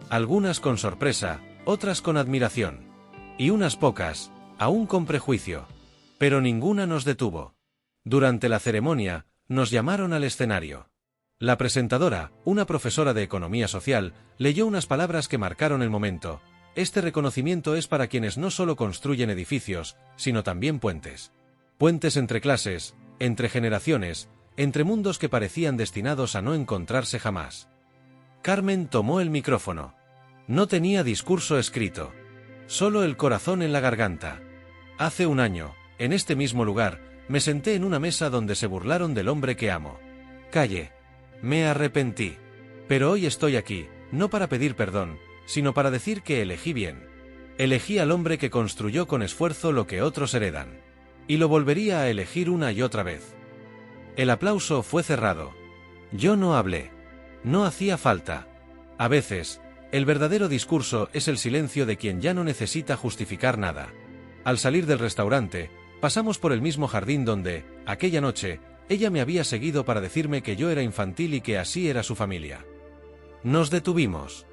Algunas con sorpresa, otras con admiración. Y unas pocas, aún con prejuicio. Pero ninguna nos detuvo. Durante la ceremonia, nos llamaron al escenario. La presentadora, una profesora de economía social, leyó unas palabras que marcaron el momento. Este reconocimiento es para quienes no solo construyen edificios, sino también puentes. Puentes entre clases, entre generaciones, entre mundos que parecían destinados a no encontrarse jamás. Carmen tomó el micrófono. No tenía discurso escrito. Solo el corazón en la garganta. Hace un año, en este mismo lugar, me senté en una mesa donde se burlaron del hombre que amo. Callé. Me arrepentí. Pero hoy estoy aquí, no para pedir perdón, sino para decir que elegí bien. Elegí al hombre que construyó con esfuerzo lo que otros heredan. Y lo volvería a elegir una y otra vez. El aplauso fue cerrado. Yo no hablé. No hacía falta. A veces, el verdadero discurso es el silencio de quien ya no necesita justificar nada. Al salir del restaurante, pasamos por el mismo jardín donde, aquella noche, ella me había seguido para decirme que yo era infantil y que así era su familia. Nos detuvimos.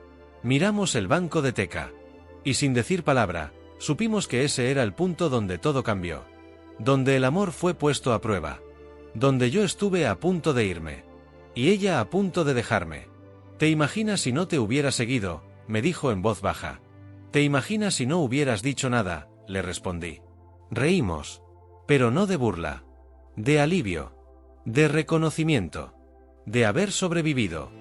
Miramos el banco de teca. Y sin decir palabra, supimos que ese era el punto donde todo cambió. Donde el amor fue puesto a prueba. Donde yo estuve a punto de irme. Y ella a punto de dejarme. ¿Te imaginas si no te hubiera seguido?, me dijo en voz baja. ¿Te imaginas si no hubieras dicho nada?, le respondí. Reímos. Pero no de burla. De alivio. De reconocimiento. De haber sobrevivido.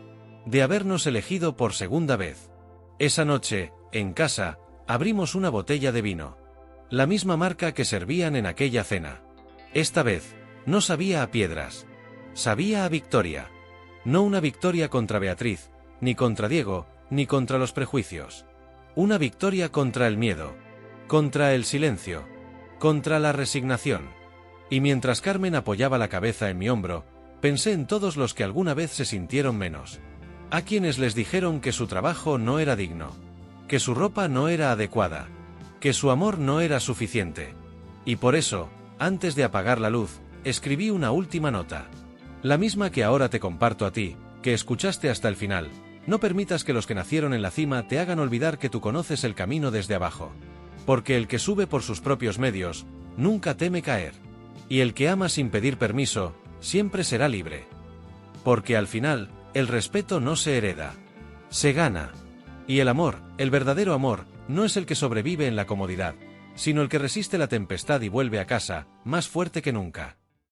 De habernos elegido por segunda vez. Esa noche, en casa, abrimos una botella de vino. La misma marca que servían en aquella cena. Esta vez, no sabía a piedras. Sabía a victoria. No una victoria contra Beatriz, ni contra Diego, ni contra los prejuicios. Una victoria contra el miedo. Contra el silencio. Contra la resignación. Y mientras Carmen apoyaba la cabeza en mi hombro, pensé en todos los que alguna vez se sintieron menos. A quienes les dijeron que su trabajo no era digno. Que su ropa no era adecuada. Que su amor no era suficiente. Y por eso, antes de apagar la luz, escribí una última nota. La misma que ahora te comparto a ti, que escuchaste hasta el final. No permitas que los que nacieron en la cima te hagan olvidar que tú conoces el camino desde abajo. Porque el que sube por sus propios medios, nunca teme caer. Y el que ama sin pedir permiso, siempre será libre. Porque al final, el respeto no se hereda. Se gana. Y el amor, el verdadero amor, no es el que sobrevive en la comodidad, sino el que resiste la tempestad y vuelve a casa, más fuerte que nunca.